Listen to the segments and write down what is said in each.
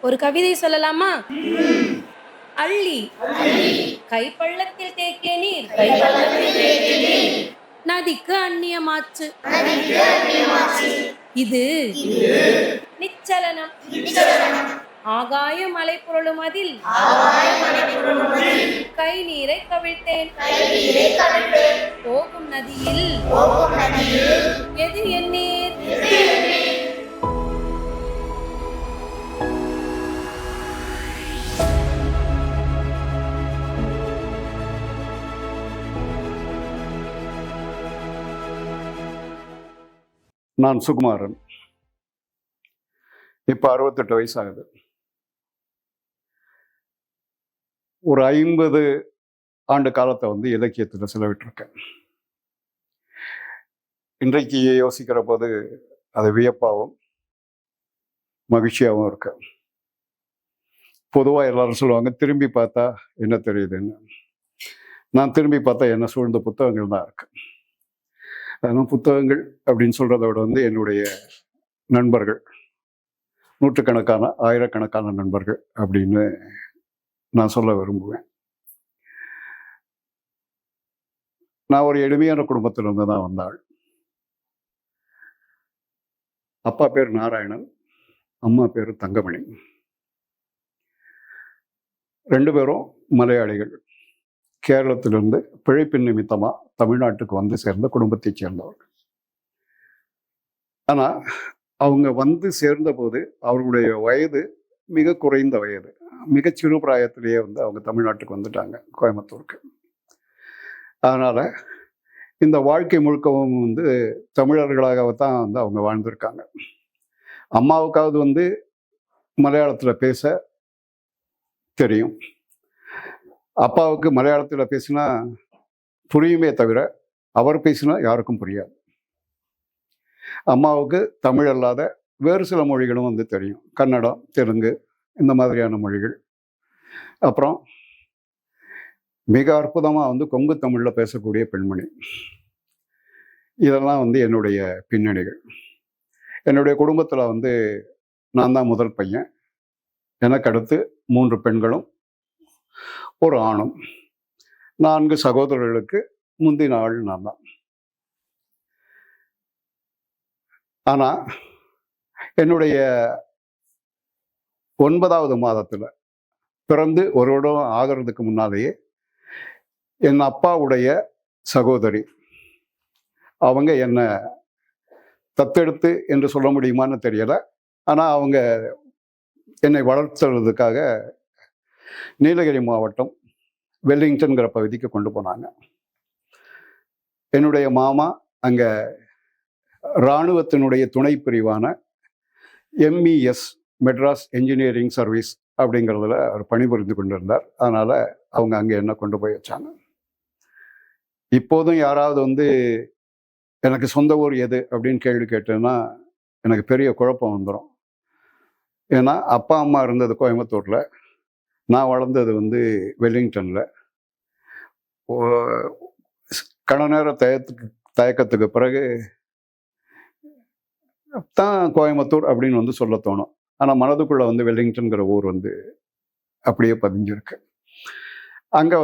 ஒரு கவிதை சொல்லலாமா? அள்ளி கைப்பள்ளத்தில் தேக்கிய நீர் நதிக்கு அந்நியமாச்சு. இது நிச்சலனம். ஆகாய மலை புரளும் அதில் கை நீரை கவிழ்த்தேன். போகும் நதியில் எது என் நீர்? நான் சுகுமாரன். இப்போ 68 வயசு ஆகுது. ஒரு 50 ஆண்டு காலத்தை இலக்கியத்தில் செலவிட்டிருக்கேன். இன்றைக்கு யோசிக்கிற போது அது வியப்பாகவும் மகிழ்ச்சியாகவும் இருக்கு. பொதுவாக எல்லாரும் சொல்லுவாங்க, திரும்பி பார்த்தா என்ன தெரியுதுன்னு. நான் திரும்பி பார்த்தா என்ன சூழ்ந்த புத்தகங்கள் தான் இருக்கு. அதனால் புத்தகங்கள் அப்படின்னு சொல்கிறத விட என்னுடைய நண்பர்கள், நூற்றுக்கணக்கான ஆயிரக்கணக்கான நண்பர்கள் அப்படின்னு நான் சொல்ல விரும்புவேன். நான் ஒரு எளிமையான குடும்பத்திலிருந்து தான் வந்தாள். அப்பா பேர் நாராயணன், அம்மா பேர் தங்கமணி. 2 பேரும் மலையாளிகள். கேரளத்திலிருந்து பிழைப்பின் நிமித்தமாக தமிழ்நாட்டுக்கு சேர்ந்த குடும்பத்தை சேர்ந்தவர்கள். ஆனால் அவங்க சேர்ந்த போது அவர்களுடைய வயது மிக குறைந்த வயது. மிகச்சிறு பிராயத்திலேயே அவங்க தமிழ்நாட்டுக்கு வந்துட்டாங்க, கோயம்புத்தூருக்கு. அதனால் இந்த வாழ்க்கை முழுக்கவும் தமிழர்களாகத்தான் அவங்க வாழ்ந்திருக்காங்க. அம்மாவுக்காவது மலையாளத்தில் பேச தெரியும். அப்பாவுக்கு மலையாளத்தில் பேசினா புரியுமே தவிர அவர் பேசினா யாருக்கும் புரியாது. அம்மாவுக்கு தமிழ் அல்லாத வேறு சில மொழிகளும் தெரியும். கன்னடம், தெலுங்கு, இந்த மாதிரியான மொழிகள். அப்புறம் மிக அற்புதமாக கொங்கு தமிழில் பேசக்கூடிய பெண்மணி. இதெல்லாம் என்னுடைய பின்னணிகள். என்னுடைய குடும்பத்தில் நான் தான் முதல் பையன். எனக்கு அடுத்து 3 பெண்களும் ஒரு ஆணும். 4 சகோதரர்களுக்கு முந்தின ஆள் நான் தான். ஆனால் என்னுடைய 9வது மாதத்தில் பிறந்து ஒரு வருடம் ஆகிறதுக்கு முன்னாலேயே என் அப்பாவுடைய சகோதரி அவங்க என்னை தத்தெடுத்து என்று சொல்ல முடியுமான்னு தெரியலை. ஆனால் அவங்க என்னை வளர்த்துறதுக்காக நீலகிரி மாவட்டம் வெல்லிங்டன்கிற பகுதிக்கு கொண்டு போனாங்க. என்னுடைய மாமா அங்கே இராணுவத்தினுடைய துணை பிரிவான MES, மெட்ராஸ் என்ஜினியரிங் சர்வீஸ் அப்படிங்கிறதுல அவர் பணிபுரிந்து கொண்டிருந்தார். அதனால் அவங்க அங்கே என்ன கொண்டு போய் வச்சாங்க. இப்போதும் யாராவது எனக்கு சொந்த ஊர் எது அப்படின்னு கேள்வி கேட்டேன்னா எனக்கு பெரிய குழப்பம் வந்துடும். ஏன்னா அப்பா அம்மா இருந்தது கோயம்புத்தூரில், நான் வளர்ந்தது வெல்லிங்டனில். கண நேர தயக்கத்துக்கு பிறகு தான் கோயம்புத்தூர் அப்படின்னு சொல்ல தோணும். ஆனால் மனதுக்குள்ளே வெல்லிங்டன்கிற ஊர் அப்படியே பதிஞ்சிருக்கு. அங்கே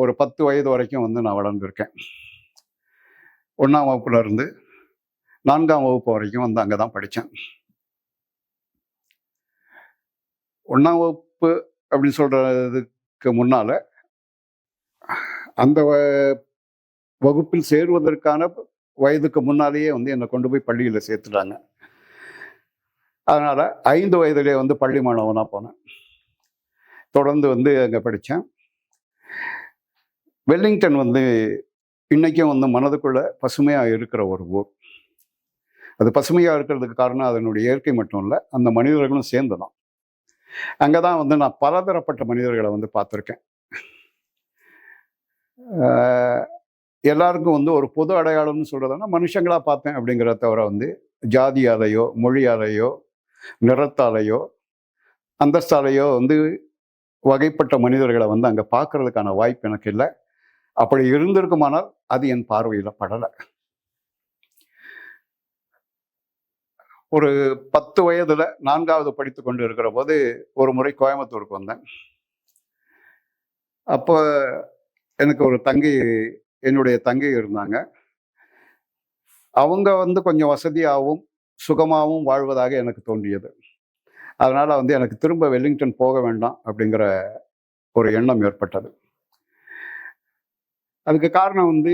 ஒரு 10 வயது வரைக்கும் நான் வளர்ந்துருக்கேன். 1ஆம் வகுப்புல இருந்து 4ஆம் வகுப்பு வரைக்கும் அங்கே தான் படித்தேன். 1ஆம் வகுப்பு அப்படின்னு சொல்கிறதுக்கு முன்னால் அந்த வகுப்பில் சேருவதற்கான வயதுக்கு முன்னாலேயே என்னை கொண்டு போய் பள்ளியில் சேர்த்துட்டாங்க. அதனால் 5 வயதிலே பள்ளி மாணவனாக போனேன். தொடர்ந்து அங்கே படித்தேன். வெல்லிங்டன் இன்றைக்கும் மனதுக்குள்ளே பசுமையாக இருக்கிற ஒரு ஊர். அது பசுமையாக இருக்கிறதுக்கு காரணம் அதனுடைய இயற்கை மட்டும் இல்லை, அந்த மனிதர்களும் சேர்ந்து தான். அங்கே தான் நான் பலதரப்பட்ட மனிதர்களை பார்த்துருக்கேன். எல்லாருக்கும் ஒரு பொது அடையாளம்னு சொல்கிறதுனா மனுஷங்களாக பார்த்தேன் அப்படிங்கிறத தவிர ஜாதியாலேயோ மொழியாலேயோ நிறத்தாலேயோ அந்தஸ்தாலேயோ வகைப்பட்ட மனிதர்களை அங்கே பார்க்கறதுக்கான வாய்ப்பு எனக்கு இல்லை. அப்படி இருந்திருக்குமானால் அது என் பார்வையில் படலை. ஒரு 10 வயதுல 4வது படித்து கொண்டு இருக்கிற போது ஒரு முறை கோயம்புத்தூருக்கு வந்தேன். அப்போ எனக்கு ஒரு தங்கை, என்னுடைய தங்கை இருந்தாங்க. அவங்க வந்து கொஞ்சம் வசதியாகவும் சுகமாகவும் வாழ்வதாக எனக்கு தோன்றியது. அதனால வந்து எனக்கு திரும்ப வெல்லிங்டன் போக வேண்டாம் அப்படிங்கிற ஒரு எண்ணம் ஏற்பட்டது. அதுக்கு காரணம் வந்து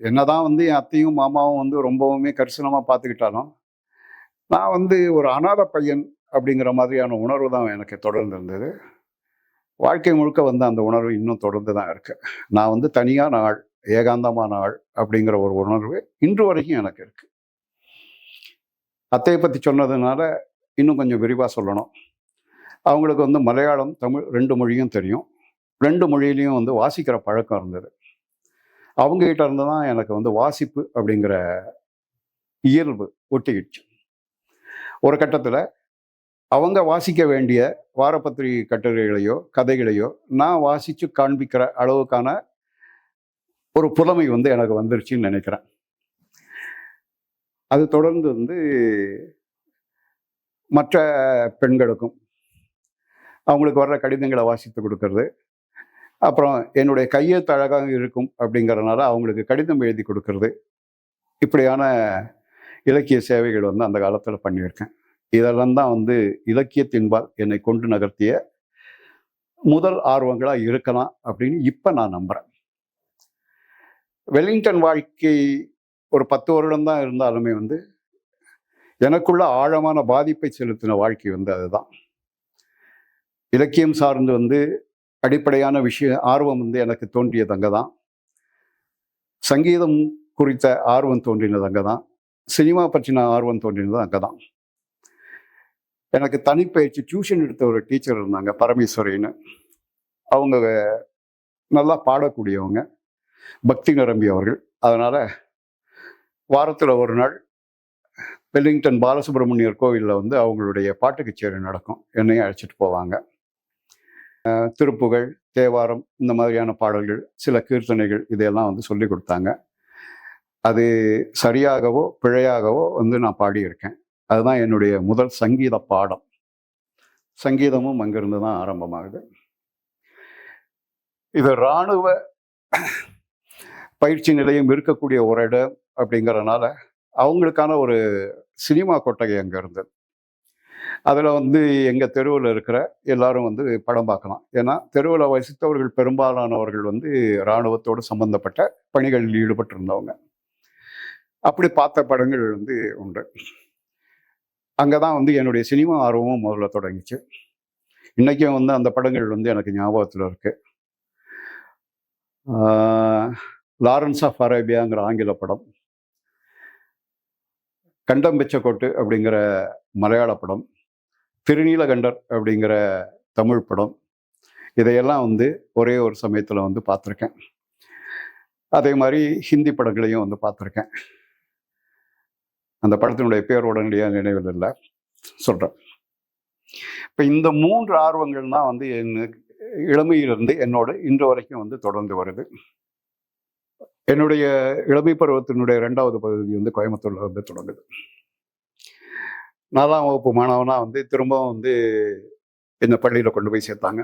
என்னதான் வந்து என் அத்தையும் மாமாவும் வந்து ரொம்பவுமே கரிசனமா பார்த்துக்கிட்டாலும், நான் வந்து ஒரு அனாதை பையன் அப்படிங்கிற மாதிரியான உணர்வு தான் எனக்கு தொடர்ந்து இருந்தது. வாழ்க்கை முழுக்க வந்து அந்த உணர்வு இன்னும் தொடர்ந்து தான் இருக்கு. நான் வந்து தனியான ஆள், ஏகாந்தமான ஆள் அப்படிங்கிற ஒரு உணர்வு இன்று வரைக்கும் எனக்கு இருக்கு. அத்தையை பற்றி சொன்னதுனால இன்னும் கொஞ்சம் விரிவாக சொல்லணும். அவங்களுக்கு வந்து மலையாளம், தமிழ் 2 மொழியும் தெரியும். 2 மொழியிலையும் வந்து வாசிக்கிற பழக்கம் இருந்தது. அவங்ககிட்ட இருந்து தான் எனக்கு வந்து வாசிப்பு அப்படிங்கிற இயல்பு ஒட்டிக்கிடுச்சு. ஒரு கட்டத்தில் அவங்க வாசிக்க வேண்டிய வாரப்பத்திரிகை கட்டுரைகளையோ கதைகளையோ நான் வாசித்து காண்பிக்கிற அளவுக்கான ஒரு புலமை வந்து எனக்கு வந்துருச்சுன்னு நினைக்கிறேன். அது தொடர்ந்து வந்து மற்ற பெண்களுக்கும் அவங்களுக்கு வர்ற கடிதங்களை வாசித்து கொடுக்கறது, அப்புறம் என்னுடைய கையெழுத்து அழகாக இருக்கும் அப்படிங்கிறதுனால அவங்களுக்கு கடிதம் எழுதி கொடுக்கறது, இப்படியான இலக்கிய சேவைகள் வந்து அந்த காலத்தில் பண்ணியிருக்கேன். இதெல்லாம் தான் வந்து இலக்கியத்தின்பால் என்னை கொண்டு நகர்த்திய முதல் ஆர்வங்களாக இருக்கலாம் அப்படின்னு இப்போ நான் நம்புகிறேன். வெல்லிங்டன் வாழ்க்கை ஒரு 10 வருடம் தான் இருந்தாலுமே வந்து எனக்குள்ள ஆழமான பாதிப்பை செலுத்தின வாழ்க்கை வந்து அதுதான். இலக்கியம் சார்ந்து வந்து அடிப்படையான ஆர்வம் வந்து எனக்கு தோன்றியது அங்கே தான். சங்கீதம் குறித்த ஆர்வம் தோன்றினது அங்கே தான். சினிமா பற்றின ஆர்வம் தோன்றினது அங்கே தான். எனக்கு தனிப்பயிற்சி டியூஷன் எடுத்த ஒரு டீச்சர் இருந்தாங்க, பரமேஸ்வரின்னு. அவங்க நல்லா பாடக்கூடியவங்க, பக்தி நிரம்பியவர்கள். அதனால் வாரத்தில் ஒரு நாள் வெல்லிங்டன் பாலசுப்ரமணியர் கோவிலில் வந்து அவங்களுடைய பாட்டு கச்சேரி நடக்கும். என்னையும் அழைச்சிட்டு போவாங்க. திருப்புகழ், தேவாரம், இந்த மாதிரியான பாடல்கள், சில கீர்த்தனைகள், இதையெல்லாம் வந்து சொல்லி கொடுத்தாங்க. அது சரியாகவோ பிழையாகவோ வந்து நான் பாடியிருக்கேன். அதுதான் என்னுடைய முதல் சங்கீத பாடம். சங்கீதமும் அங்கிருந்து தான் ஆரம்பமாகுது. இது இராணுவ பயிற்சி நிலையம் இருக்கக்கூடிய ஒரு இடம் அப்படிங்கிறதுனால அவங்களுக்கான ஒரு சினிமா கொட்டகை அங்கே இருந்தது. அதில் வந்து எங்கள் தெருவில் இருக்கிற எல்லாரும் வந்து படம் பார்க்கலாம். ஏன்னா தெருவில் வசித்தவர்கள் பெரும்பாலானவர்கள் வந்து இராணுவத்தோடு சம்பந்தப்பட்ட பணிகளில் ஈடுபட்டிருந்தவங்க. அப்படி பார்த்த படங்கள் வந்து உண்டு. அங்கே தான் வந்து என்னுடைய சினிமா ஆர்வமும் முதல்ல தொடங்கிச்சு. இன்றைக்கும் வந்து அந்த படங்கள் வந்து எனக்கு ஞாபகத்தில் இருக்கு. லாரன்ஸ் ஆஃப் அரேபியாங்கிற ஆங்கில படம், கண்டம் பிச்சக்கோட்டு அப்படிங்கிற மலையாள படம், திருநீலகண்டர் அப்படிங்கிற தமிழ் படம், இதையெல்லாம் வந்து ஒரே ஒரு சமயத்தில் வந்து பார்த்துருக்கேன். அதே மாதிரி ஹிந்தி படங்களையும் வந்து பார்த்துருக்கேன். அந்த படத்தினுடைய பேர் உடனடியாக நினைவில் இல்லை, சொல்கிறேன். இப்போ இந்த 3 ஆர்வங்கள் தான் வந்து இளமையிலிருந்து என்னோட இன்று வரைக்கும் வந்து தொடர்ந்து வருது. என்னுடைய இளமை பருவத்தினுடைய 2வது பகுதி வந்து கோயம்புத்தூர்ல வந்து தொடங்குது. 4ஆம் வகுப்பு மாணவனா வந்து திரும்பவும் வந்து என்னை பள்ளியில் கொண்டு போய் சேர்த்தாங்க.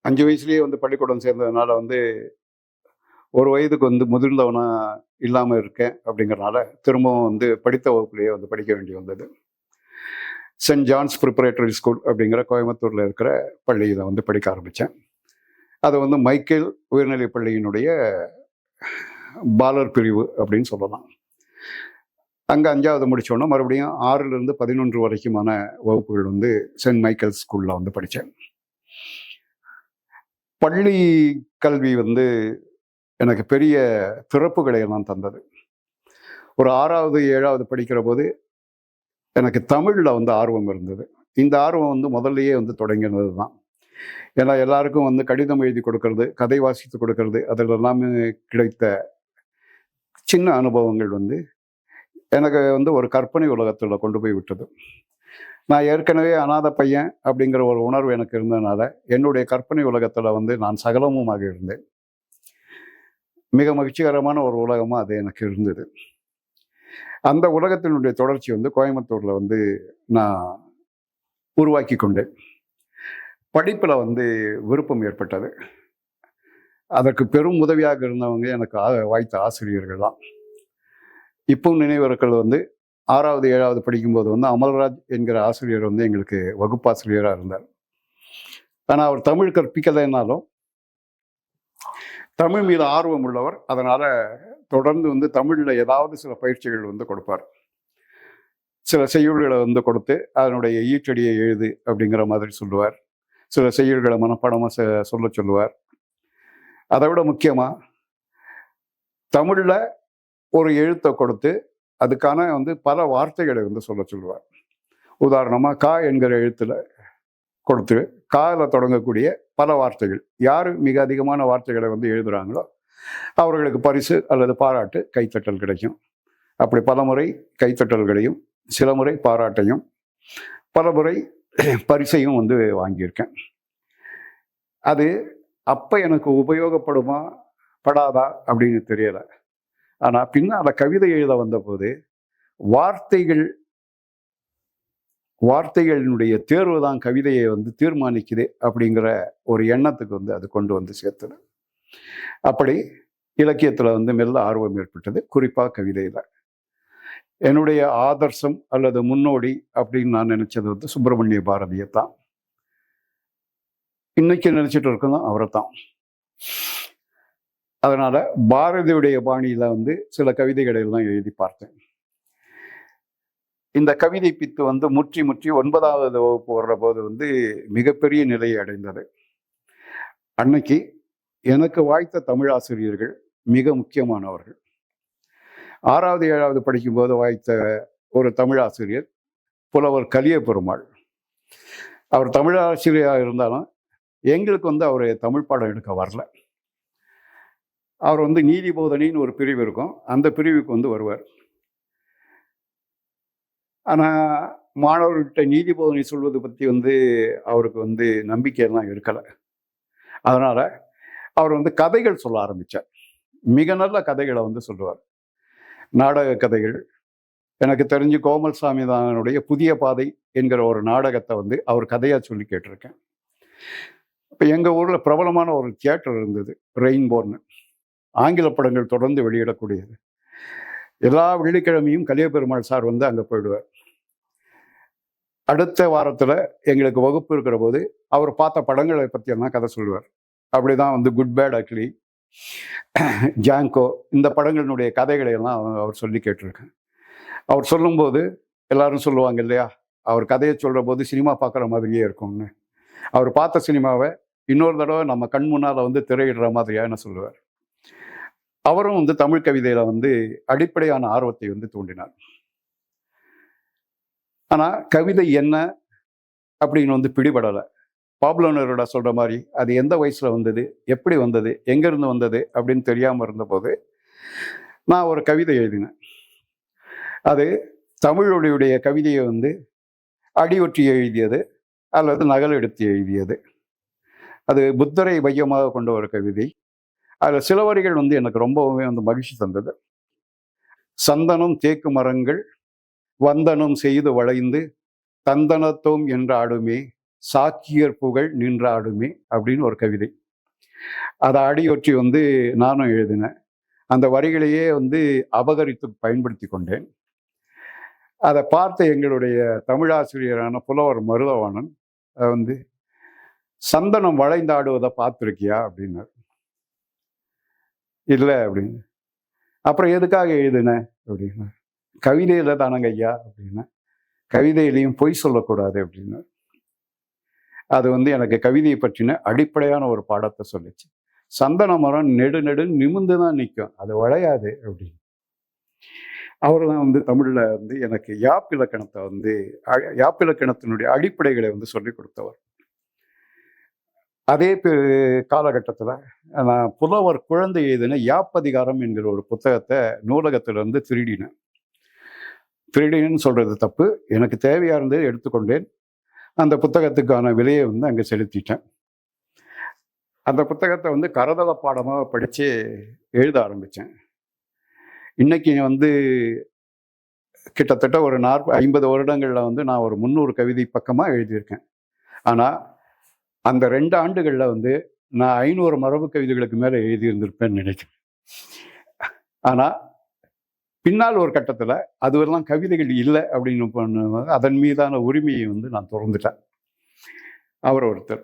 5 வயசுலேயே வந்து பள்ளிக்கூடம் சேர்ந்ததுனால வந்து ஒரு வயதுக்கு வந்து முதிர்ந்தவனா இல்லாமல் இருக்கேன் அப்படிங்கிறனால திரும்பவும் வந்து படித்த வகுப்புலேயே வந்து படிக்க வேண்டி வந்தது. சென்ட் ஜான்ஸ் ப்ரிப்பரேட்டரி ஸ்கூல் அப்படிங்கிற கோயம்புத்தூரில் இருக்கிற பள்ளியில் வந்து படிக்க ஆரம்பித்தேன். அது வந்து மைக்கேல் உயர்நிலை பள்ளியினுடைய பாலர் பிரிவு அப்படின்னு சொல்லலாம். அங்கே 5வது முடித்தோன்னா மறுபடியும் 6லிருந்து 11 வரைக்குமான வகுப்புகள் வந்து சென்ட் மைக்கேல் ஸ்கூலில் வந்து படித்தேன். பள்ளி கல்வி வந்து எனக்கு பெரிய திறப்புகளை எல்லாம் தந்தது. ஒரு 6வது 7வது படிக்கிற போது எனக்கு தமிழில் வந்து ஆர்வம் இருந்தது. இந்த ஆர்வம் வந்து முதல்லையே வந்து தொடங்கினது தான். ஏன்னா எல்லாருக்கும் வந்து கடிதம் எழுதி கொடுக்கறது, கதை வாசித்து கொடுக்கறது, அதில் எல்லாமே கிடைத்த சின்ன அனுபவங்கள் வந்து எனக்கு வந்து ஒரு கற்பனை உலகத்தில் கொண்டு போய் விட்டது. நான் ஏற்கனவே அனாதை பையன் அப்படிங்கிற ஒரு உணர்வு எனக்கு இருந்ததுனால என்னுடைய கற்பனை உலகத்தில் வந்து நான் சகலமுமாக இருந்தேன். மிக மகிழ்ச்சிகரமான ஒரு உலகமாக அது எனக்கு இருந்தது. அந்த உலகத்தினுடைய தொடர்ச்சி வந்து கோயம்புத்தூரில் வந்து நான் உருவாக்கி கொண்டேன். படிப்பில் வந்து விருப்பம் ஏற்பட்டது. அதற்கு பெரும் உதவியாக இருந்தவங்க எனக்கு வாய்த்த ஆசிரியர்கள் தான். இப்பவும் நினைவிருக்கிறது வந்து 6வது 7வது படிக்கும்போது வந்து அமல்ராஜ் என்கிற ஆசிரியர் வந்து எங்களுக்கு வகுப்பாசிரியராக இருந்தார். ஆனால் அவர் தமிழ் கற்பிக்கலைன்னாலும் தமிழ் மீது ஆர்வம் உள்ளவர். அதனால தொடர்ந்து வந்து தமிழில் ஏதாவது சில பயிற்சிகள் வந்து கொடுப்பார். சில செய்யுள்களை வந்து கொடுத்து அதனுடைய ஈற்றடியை எழுது அப்படிங்கிற மாதிரி சொல்லுவார். சில செய்யுள்களை மனப்பாடமாக சொல்ல சொல்லுவார். அதை விட முக்கியமாக தமிழில் ஒரு எழுத்தை கொடுத்து அதுக்கான வந்து பல வார்த்தைகளை வந்து சொல்ல சொல்லுவார். உதாரணமாக கா என்கிற எழுத்தில் கொடுத்து கால தொடங்கக்கூடிய பல வார்த்தைகள், யார் மிக அதிகமான வார்த்தைகளை வந்து எழுதுகிறாங்களோ அவர்களுக்கு பரிசு அல்லது பாராட்டு, கைத்தட்டல் கிடைக்கும். அப்படி பல முறை கைத்தட்டல்களையும் சில முறை பாராட்டையும் பல முறை பரிசையும் வந்து வாங்கியிருக்கேன். அது அப்போ எனக்கு உபயோகப்படுமா படாதா அப்படின்னு தெரியலை. ஆனால் பின்னால் கவிதை எழுத வந்தபோது வார்த்தைகளினுடைய தேர்வு தான் கவிதையை வந்து தீர்மானிக்குது அப்படிங்கிற ஒரு எண்ணத்துக்கு வந்து அது கொண்டு வந்து சேர்த்தது. அப்படி இலக்கியத்தில் வந்து மெல்ல ஆர்வம் ஏற்பட்டது, குறிப்பாக கவிதையில். என்னுடைய ஆதர்சம் அல்லது முன்னோடி அப்படின்னு நான் நினைச்சது வந்து சுப்பிரமணிய பாரதியை தான். இன்னைக்கு நினைச்சிட்டு இருக்கணும் அவரை தான். அதனால பாரதியுடைய பாணியில வந்து சில கவிதைகளை எல்லாம் எழுதி பார்த்தேன். இந்த கவிதை பித்து வந்து முற்றி 9வது வகுப்பு வர்ற போது வந்து மிகப்பெரிய நிலையை அடைந்தது. அன்னைக்கு எனக்கு வாய்த்த தமிழாசிரியர்கள் மிக முக்கியமானவர்கள். 6வது 7வது படிக்கும்போது வாய்த்த ஒரு தமிழாசிரியர் புலவர் கலிய பெருமாள். அவர் தமிழாசிரியராக இருந்தாலும் எங்களுக்கு வந்து அவர் தமிழ் பாடம் எடுக்க வரல. அவர் வந்து நீதி போதனைன்னு ஒரு பிரிவு இருக்கும், அந்த பிரிவுக்கு வந்து வருவார். ஆனால் மாணவர்கிட்ட நீதி போதனை சொல்வது பற்றி வந்து அவருக்கு வந்து நம்பிக்கையெல்லாம் இருக்கலை. அதனால் அவர் வந்து கதைகள் சொல்ல ஆரம்பித்தார். மிக நல்ல கதைகளை வந்து சொல்லுவார். நாடக கதைகள். எனக்கு தெரிஞ்சு கோமல் சாமிதானுடைய புதிய பாதை என்கிற ஒரு நாடகத்தை வந்து அவர் கதையாக சொல்லி கேட்டிருக்கேன். இப்போ எங்கள் ஊரில் பிரபலமான ஒரு தியேட்டர் இருந்தது, ரெயின்போர்னு. ஆங்கில படங்கள் தொடர்ந்து வெளியிடக்கூடியது. எல்லா வெள்ளிக்கிழமையும் கலிய பெருமாள் சார் வந்து அங்கே போயிடுவார். அடுத்த வாரத்தில் எங்களுக்கு வகுப்பு இருக்கிற போது அவர் பார்த்த படங்களை பற்றியெல்லாம் கதை சொல்லுவார். அப்படிதான் வந்து குட் பேட் அக்லி, ஜாங்கோ, இந்த படங்களினுடைய கதைகளை எல்லாம் அவர் சொல்லி கேட்டிருக்கேன். அவர் சொல்லும்போது எல்லாரும் சொல்லுவாங்க இல்லையா, அவர் கதையை சொல்கிற போது சினிமா பார்க்குற மாதிரியே இருக்கும்னு. அவர் பார்த்த சினிமாவை இன்னொரு தடவை நம்ம கண் முன்னால் வந்து திரையிடுற மாதிரியான சொல்லுவார். அவரும் வந்து தமிழ் கவிதையில் வந்து அடிப்படையான ஆர்வத்தை வந்து தூண்டினார். ஆனால் கவிதை என்ன அப்படின்னு வந்து பிடிபடலை. பாப்லோ நெரூடா சொல்கிற மாதிரி அது எந்த வயசில் வந்தது, எப்படி வந்தது, எங்கேருந்து வந்தது அப்படின்னு தெரியாமல் இருந்தபோது நான் ஒரு கவிதை எழுதினேன். அது தமிழொழியுடைய கவிதையை வந்து அடியொற்றி எழுதியது அல்லது நகல் எடுத்து எழுதியது. அது புத்தரை மையமாக கொண்ட ஒரு கவிதை. அதில் சில வரிகள் வந்து எனக்கு ரொம்பவுமே வந்து மகிழ்ச்சி தந்தது. சந்தனம் தேக்கு மரங்கள் வந்தனம் செய்து வளைந்து தந்தனத்தோம் என்றாடுமே சாக்கியர் புகழ் நின்றாடுமே அப்படின்னு ஒரு கவிதை. அதை அடியொற்றி வந்து நானும் எழுதினேன். அந்த வரிகளையே வந்து அபகரித்து பயன்படுத்தி கொண்டேன். அதை பார்த்த எங்களுடைய தமிழாசிரியரான புலவர் மருதவாணன் வந்து சந்தனம் வளைந்தாடுவதை பார்த்துருக்கியா அப்படின்னார். இல்லை அப்படின்னு. அப்புறம் எதுக்காக எழுதுன அப்படின்னா, கவிதையில தானங்க ஐயா அப்படின்னா, கவிதையிலையும் பொய் சொல்லக்கூடாது அப்படின்னு. அது வந்து எனக்கு கவிதையை பற்றின அடிப்படையான ஒரு பாடத்தை சொல்லிச்சு. சந்தன மரம் நெடு நிமிந்து தான் நிற்கும், அது வளையாது அப்படின்னு. அவர் தான் வந்து தமிழில் வந்து எனக்கு யாப்பிலக்கணத்தை வந்து யாப்பிலக்கணத்தினுடைய அடிப்படைகளை வந்து சொல்லி கொடுத்தவர். அதே காலகட்டத்தில் நான் புலவர் குழந்தை எழுதின யாப்பதிகாரம் என்கிற ஒரு புத்தகத்தை நூலகத்திலிருந்து திருடினு சொல்றது தப்பு, எனக்கு தேவையாக இருந்தது எடுத்துக்கொண்டேன். அந்த புத்தகத்துக்கான விலையை வந்து அங்கே செலுத்திட்டேன். அந்த புத்தகத்தை வந்து கரதள பாடமாக படித்து எழுத ஆரம்பித்தேன். இன்னைக்கு வந்து கிட்டத்தட்ட ஒரு 50 வருடங்களில் வந்து நான் ஒரு 300 கவிதை பக்கமாக எழுதியிருக்கேன். ஆனால் அந்த 2 ஆண்டுகளில் வந்து நான் 500 மரபு கவிதைகளுக்கு மேலே எழுதியிருந்திருப்பேன்னு நினைக்கிறேன். ஆனால் பின்னால் ஒரு கட்டத்தில் அதுவெல்லாம் கவிதைகள் இல்லை அப்படின்னு பண்ணும்போது அதன் மீதான உரிமையை வந்து நான் திறந்துட்டேன். அவர் ஒருத்தர்.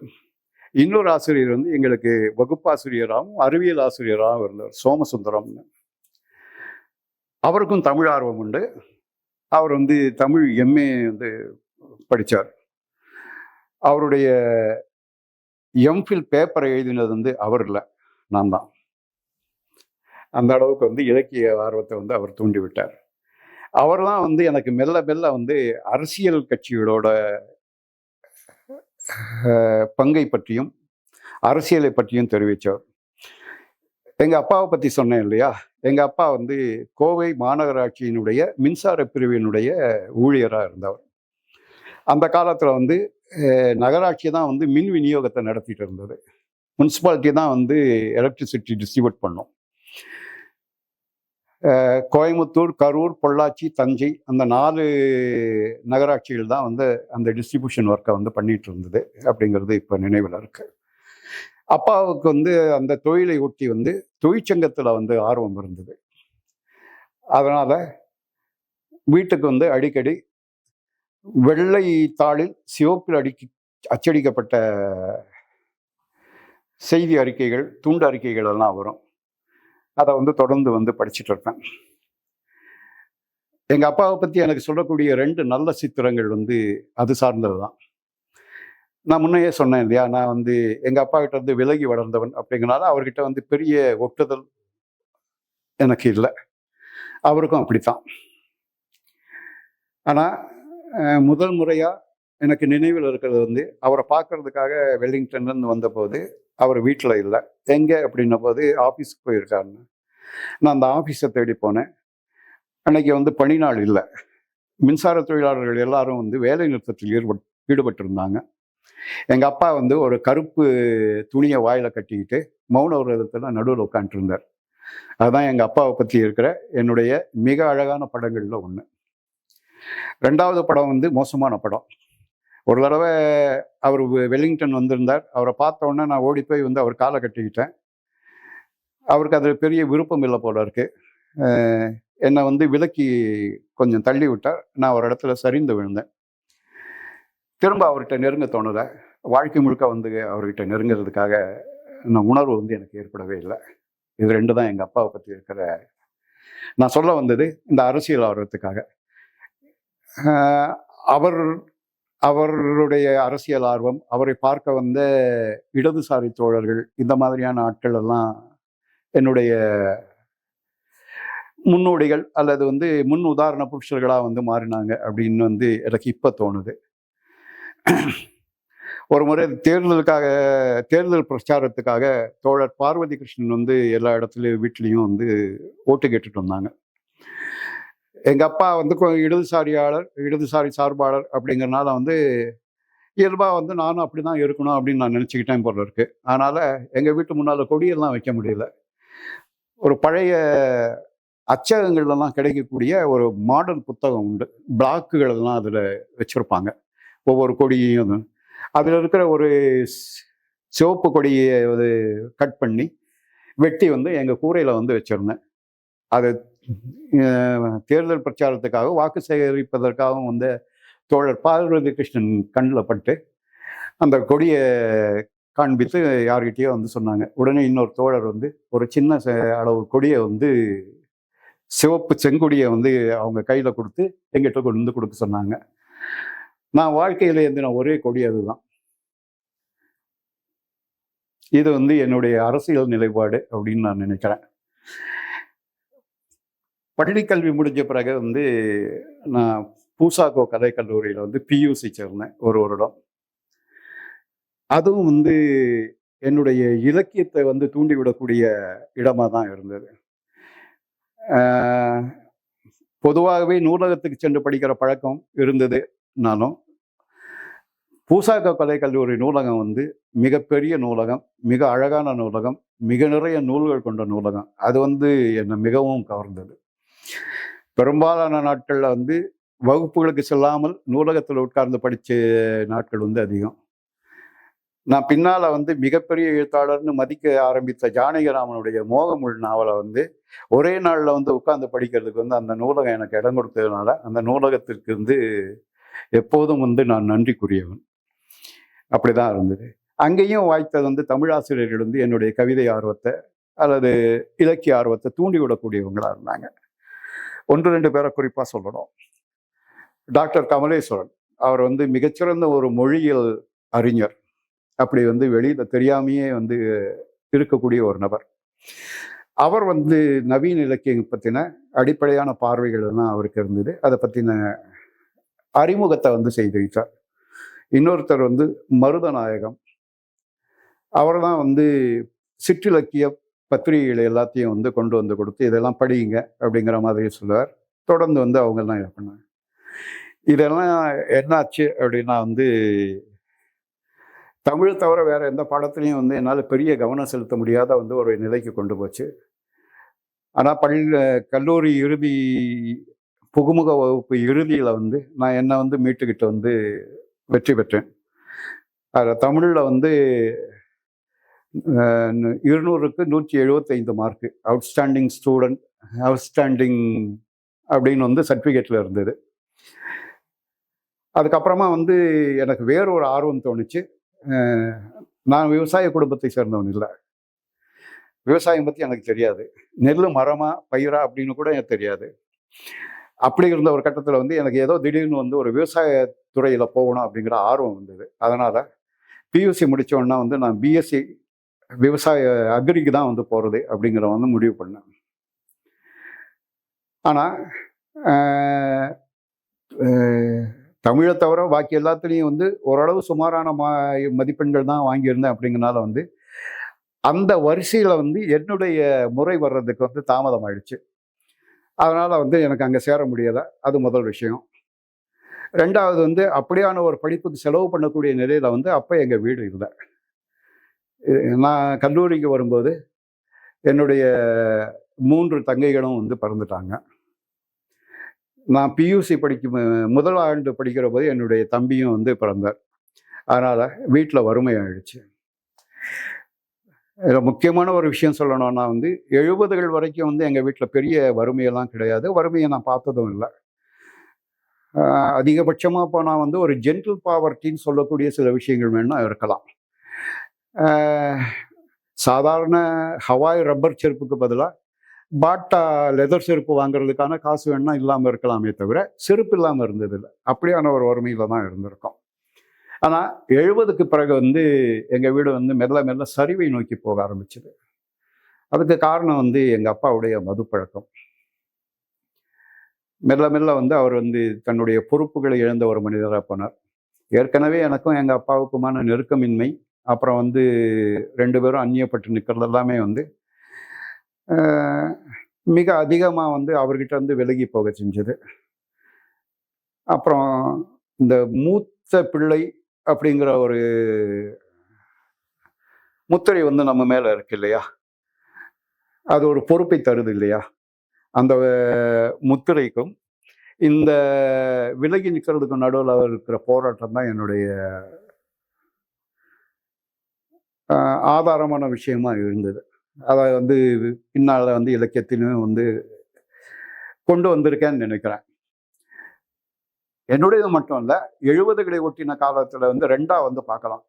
இன்னொரு ஆசிரியர் வந்து எங்களுக்கு வகுப்பாசிரியராகவும் அறிவியல் ஆசிரியராகவும் இருந்தார், சோமசுந்தரம்னு. அவருக்கும் தமிழ் ஆர்வம் உண்டு. அவர் வந்து தமிழ் எம்ஏ வந்து படித்தார். அவருடைய எம்ஃபில் பேப்பரை எழுதினது வந்து அவர் இல்லை, நான் தான். அந்த அளவுக்கு வந்து இலக்கிய ஆர்வத்தை வந்து அவர் தூண்டிவிட்டார். அவர் தான் வந்து எனக்கு மெல்ல மெல்ல வந்து அரசியல் கட்சிகளோட பங்கை பற்றியும் அரசியலை பற்றியும் தெரிவித்தவர். எங்கள் அப்பாவை பற்றி சொன்னேன் இல்லையா, எங்கள் அப்பா வந்து கோவை மாநகராட்சியினுடைய மின்சார பிரிவினுடைய ஊழியராக இருந்தவர். அந்த காலத்தில் வந்து நகராட்சி தான் வந்து மின் விநியோகத்தை நடத்திட்டு இருந்தது. முனிசிபாலிட்டி தான் வந்து எலக்ட்ரிசிட்டி டிஸ்ட்ரிபியூட் பண்ணும். கோயம்புத்தூர், கரூர், பொள்ளாச்சி, தஞ்சை அந்த 4 நகராட்சிகள் தான் வந்து அந்த டிஸ்ட்ரிபியூஷன் ஒர்க்கை வந்து பண்ணிட்டு இருந்தது அப்படிங்கிறது இப்போ நினைவில் இருக்கு. அப்பாவுக்கு வந்து அந்த தொழிலை ஒட்டி வந்து தொழிற்சங்கத்தில் வந்து ஆர்வம் இருந்தது. அதனால் வீட்டுக்கு வந்து அடிக்கடி வெள்ளை தாளில் சிவப்பில் அச்சடிக்கப்பட்ட செய்தி அறிக்கைகள், துண்டு அறிக்கைகள் எல்லாம் வரும். அதை வந்து தொடர்ந்து வந்து படிச்சுட்டு இருப்பேன். எங்கள் அப்பாவை பற்றி எனக்கு சொல்லக்கூடிய 2 நல்ல சித்திரங்கள் வந்து அது சார்ந்தது தான். நான் முன்னையே சொன்னேன் இல்லையா, நான் வந்து எங்கள் அப்பா கிட்ட வந்து விலகி வளர்ந்தவன் அப்படிங்கிறனால அவர்கிட்ட வந்து பெரிய ஒட்டுதல் எனக்கு இல்லை. அவருக்கும் அப்படித்தான். ஆனால் முதல் முறையாக எனக்கு நினைவில் இருக்கிறது வந்து அவரை பார்க்கறதுக்காக வெல்லிங்டன்லேருந்து வந்தபோது அவர் வீட்டில் இல்லை. எங்கே அப்படின்ன போது ஆஃபீஸுக்கு போயிருக்காருன்னு. நான் அந்த ஆஃபீஸை தேடி போனேன். அன்னைக்கு வந்து பணி நாள் இல்லை. மின்சார தொழிலாளர்கள் எல்லாரும் வந்து வேலை நிறுத்தத்தில் ஈடுபட்டிருந்தாங்க. எங்கள் அப்பா வந்து ஒரு கருப்பு துணியை வாயில் கட்டிக்கிட்டு மௌன விரதத்தில் நடுவில் உட்காந்துருந்தார். அதுதான் எங்கள் அப்பாவை பற்றி இருக்கிற என்னுடைய மிக அழகான படங்களில் ஒன்று. 2வது படம் வந்து மோசமான படம். ஒரு தடவை அவர் வெல்லிங்டன் வந்திருந்தார். அவரை பார்த்த உடனே நான் ஓடி போய் வந்து அவர் காலை கட்டிக்கிட்டேன். அவருக்கு அதில் பெரிய விருப்பம் இல்லை போல இருக்கு. என்னை வந்து விலக்கி கொஞ்சம் தள்ளி விட்டார். நான் ஒரு இடத்துல சரிந்து விழுந்தேன். திரும்ப அவர்கிட்ட நெருங்க தோணலை. வாழ்க்கை முழுக்க வந்து அவர்கிட்ட நெருங்கிறதுக்காக உணர்வு வந்து எனக்கு ஏற்படவே இல்லை. இது 2 தான் எங்கள் அப்பாவை பற்றி இருக்கிற. நான் சொல்ல வந்தது இந்த அரசியல் ஆர்வத்துக்காக. அவருடைய அரசியல் ஆர்வம், அவரை பார்க்க வந்த இடதுசாரி தோழர்கள், இந்த மாதிரியான ஆட்கள் எல்லாம் என்னுடைய முன்னோடிகள் அல்லது வந்து முன் உதாரண புருஷர்களாக வந்து மாறினாங்க அப்படின்னு வந்து எனக்கு இப்போ தோணுது. ஒரு முறை தேர்தல் பிரச்சாரத்துக்காக தோழர் பார்வதி கிருஷ்ணன் வந்து எல்லா இடத்துலையும் வீட்லேயும் வந்து ஓட்டு கேட்டுட்டு வந்தாங்க. எங்கள் அப்பா வந்து இடதுசாரி சார்பாளர் அப்படிங்கிறனால வந்து இயல்பாக வந்து நானும் அப்படி தான் இருக்கணும் அப்படின்னு நான் நினச்சிக்கிட்டேன் போல இருக்கு. அதனால் எங்கள் வீட்டு முன்னால் கொடியெல்லாம் வைக்க முடியல. ஒரு பழைய அச்சகங்கள்லாம் கிடைக்கக்கூடிய ஒரு மாடல் புத்தகம் உண்டு. பிளாக்குகள் எல்லாம் அதில் வச்சுருப்பாங்க, ஒவ்வொரு கொடியையும். அதில் இருக்கிற ஒரு சிவப்பு கொடியை வந்து கட் பண்ணி வெட்டி வந்து எங்கள் கூரையில் வந்து வச்சுருந்தேன். அது தேர்தல் பிரச்சாரத்துக்காக வாக்கு சேகரிப்பதற்காகவும் வந்து தோழர் பார்வதி கிருஷ்ணன் கண்ணில் பட்டு அந்த கொடியை காண்பித்து யார்கிட்டயோ வந்து சொன்னாங்க. உடனே இன்னொரு தோழர் வந்து ஒரு சின்ன அளவு கொடியை வந்து சிவப்பு செங்கொடியை வந்து அவங்க கையில் கொடுத்து எங்கிட்ட கொண்டு வந்து கொடுக்க சொன்னாங்க. நான் வாழ்க்கையில் இருந்தின ஒரே கொடி அதுதான். இது வந்து என்னுடைய அரசியல் நிலைப்பாடு அப்படின்னு நான் நினைக்கிறேன். பள்ளிக்கல்வி முடிஞ்ச பிறகு வந்து நான் பூசாக்கோ கலைக்கல்லூரியில் வந்து பியூசி சேர்ந்தேன் ஒரு வருடம். அதுவும் வந்து என்னுடைய இலக்கியத்தை வந்து தூண்டிவிடக்கூடிய இடமாக தான் இருந்தது. பொதுவாகவே நூலகத்துக்கு சென்று படிக்கிற பழக்கம் இருந்ததுனாலும் பூசாக்கோ கலைக்கல்லூரி நூலகம் வந்து மிகப்பெரிய நூலகம், மிக அழகான நூலகம், மிக நிறைய நூல்கள் கொண்ட நூலகம். அது வந்து என்னை மிகவும் கவர்ந்தது. பெரும்பாலான நாட்களில் வந்து வகுப்புகளுக்கு செல்லாமல் நூலகத்தில் உட்கார்ந்து படித்த நாட்கள் வந்து அதிகம். நான் பின்னால் வந்து மிகப்பெரிய எழுத்தாளர்னு மதிக்க ஆரம்பித்த ஜானகிராமனுடைய மோகமுள் நாவலை வந்து ஒரே நாளில் வந்து உட்கார்ந்து படிக்கிறதுக்கு வந்து அந்த நூலகம் எனக்கு இடம் கொடுத்ததுனால அந்த நூலகத்திற்கு வந்து எப்போதும் வந்து நான் நன்றிக்குரியவன். அப்படிதான் இருந்தது. அங்கேயும் வாய்த்தது வந்து தமிழாசிரியர்கள் வந்து என்னுடைய கவிதை ஆர்வத்தை அல்லது இலக்கிய ஆர்வத்தை தூண்டிவிடக்கூடியவங்களா இருந்தாங்க. 1-2 பேரை குறிப்பாக சொல்லணும். டாக்டர் கமலேஸ்வரன், அவர் வந்து மிகச்சிறந்த ஒரு மொழியியல் அறிஞர். அப்படி வந்து வெளியில தெரியாமையே வந்து இருக்கக்கூடிய ஒரு நபர். அவர் வந்து நவீன இலக்கியம் பற்றின அடிப்படையான பார்வைகள் எல்லாம் அவருக்கு இருந்தது. அதை பற்றின அறிமுகத்தை வந்து செய்து வைத்தார். இன்னொருத்தர் வந்து மருதநாயகம், அவர் தான் வந்து சிற்றிலக்கிய பத்திரிகைகள் எல்லாத்தையும் வந்து கொண்டு வந்து கொடுத்து இதெல்லாம் படியுங்க அப்படிங்கிற மாதிரி சொல்லுவார். தொடர்ந்து வந்து அவங்கெல்லாம் இது பண்ணாங்க. இதெல்லாம் என்னாச்சு அப்படின்னா வந்து தமிழ் தவிர வேற எந்த பாடத்துலையும் வந்து என்னால் பெரிய கவனம் செலுத்த முடியாத வந்து ஒரு நிலைக்கு கொண்டு போச்சு. ஆனால் கல்லூரி இறுதி புகுமுக வகுப்பு இறுதியில் வந்து நான் என்னை வந்து மீட்டுக்கிட்டு வந்து வெற்றி பெற்றேன். அதில் தமிழில் வந்து 200க்கு 175 மார்க்கு, அவுட்ஸ்டாண்டிங் ஸ்டூடெண்ட், அவுட்ஸ்டாண்டிங் அப்படின்னு வந்து சர்டிஃபிகேட்டில் இருந்தது. அதுக்கப்புறமா வந்து எனக்கு வேறொரு ஆர்வம் தோணுச்சு. நான் விவசாய குடும்பத்தை சேர்ந்தவன் இல்லை. விவசாயம் பற்றி எனக்கு தெரியாது. நெல் மரமா பயிரா அப்படின்னு கூட எனக்கு தெரியாது. அப்படி இருந்த ஒரு கட்டத்தில் வந்து எனக்கு ஏதோ திடீர்னு வந்து ஒரு விவசாய துறையில் போகணும் அப்படிங்கிற ஆர்வம் வந்தது. அதனால் பியூசி முடித்தோன்னா வந்து நான் பிஎஸ்சி விவசாய அக்ரிக்கு தான் வந்து போகிறது அப்படிங்கிற வந்து முடிவு பண்ணேன். ஆனால் தமிழை தவிர பாக்கி எல்லாத்துலேயும் வந்து ஓரளவு சுமாரான மதிப்பெண்கள் தான் வாங்கியிருந்தேன். அப்படிங்கிறனால வந்து அந்த வரிசையில் வந்து என்னுடைய முறை வர்றதுக்கு வந்து தாமதம் ஆயிடுச்சு. அதனால் வந்து எனக்கு அங்கே சேர முடியலை. அது முதல் விஷயம். ரெண்டாவது வந்து அப்படியான ஒரு படிப்புக்கு செலவு பண்ணக்கூடிய நிலையில் வந்து அப்போ எங்கள் வீடு இல்லை. நான் கல்லூரிக்கு வரும்போது என்னுடைய 3 தங்கைகளும் வந்து பிறந்துட்டாங்க. நான் பியூசி முதல் ஆண்டு படிக்கிற போது என்னுடைய தம்பியும் வந்து பிறந்தார். அதனால் வீட்டில் வறுமை ஆயிடுச்சு. இதில் முக்கியமான ஒரு விஷயம் சொல்லணும்னா வந்து 70கள் வரைக்கும் வந்து எங்கள் வீட்டில் பெரிய வறுமையெல்லாம் கிடையாது. வறுமையை நான் பார்த்ததும் இல்லை. அதிகபட்சமாக போனால் வந்து ஒரு ஜென்டில் பாவர்ட்டின்னு சொல்லக்கூடிய சில விஷயங்கள் வேணும்னா இருக்கலாம். சாதாரண ஹவாய் ரப்பர் செருப்புக்கு பதிலாக பாட்டா லெதர் செருப்பு வாங்குறதுக்கான காசு வேணும்னா இல்லாமல் இருக்கலாமே தவிர செருப்பு இல்லாமல் இருந்ததில்லை. அப்படியான ஒரு வறுமையில் தான் இருந்திருக்கோம். ஆனால் 70க்கு பிறகு வந்து எங்கள் வீடு வந்து மெல்ல மெல்ல சரிவை நோக்கி போக ஆரம்பிச்சுது. அதுக்கு காரணம் வந்து எங்கள் அப்பாவுடைய மது பழக்கம். மெல்ல மெல்ல வந்து அவர் வந்து தன்னுடைய பொறுப்புகளை இழந்த ஒரு மனிதராக போனார். ஏற்கனவே எனக்கும் எங்கள் அப்பாவுக்குமான நெருக்கமின்மை, அப்புறம் வந்து 2 பேரும் அந்நியப்பட்டு நிற்கிறது எல்லாமே வந்து மிக அதிகமாக வந்து அவர்கிட்ட வந்து விலகி போக செஞ்சது. அப்புறம் இந்த மூத்த பிள்ளை அப்படிங்கிற ஒரு முத்திரை வந்து நம்ம மேலே இருக்கு இல்லையா, அது ஒரு பொறுப்பை தருது இல்லையா. அந்த முத்திரைக்கும் இந்த விலகி நிற்கிறதுக்கும் நடுவில் இருக்கிற போராட்டம் தான் என்னுடைய ஆதாரமான விஷயமா இருந்தது. அதை வந்து பின்னால் வந்து இலக்கியத்திலும் வந்து கொண்டு வந்திருக்கேன்னு நினைக்கிறேன். என்னுடையது மட்டும் இல்லை, 70களை ஒட்டின காலத்தில் வந்து 2ஆக வந்து பார்க்கலாம்.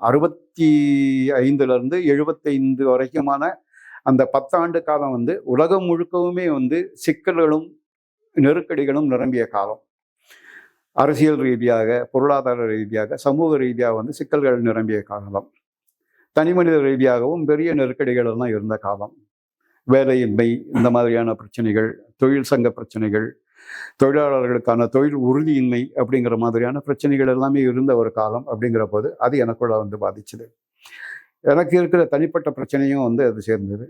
65லேருந்து 75 வரைக்குமான அந்த 10 ஆண்டு காலம் வந்து உலகம் முழுக்கவுமே வந்து சிக்கல்களும் நெருக்கடிகளும் நிரம்பிய காலம். அரசியல் ரீதியாக, பொருளாதார ரீதியாக, சமூக ரீதியாக வந்து சிக்கல்கள் நிரம்பிய காலம். தனி மனித ரீதியாகவும் பெரிய நெருக்கடிகள் எல்லாம் இருந்த காலம். வேலையின்மை, இந்த மாதிரியான பிரச்சனைகள், தொழில் சங்க பிரச்சனைகள், தொழிலாளர்களுக்கான தொழில் உறுதியின்மை அப்படிங்கிற மாதிரியான பிரச்சனைகள் எல்லாமே இருந்த ஒரு காலம். அப்படிங்கிற போது அது எனக்குள்ள வந்து பாதிச்சுது. எனக்கு இருக்கிற தனிப்பட்ட பிரச்சனையும் வந்து அது சேர்ந்தது.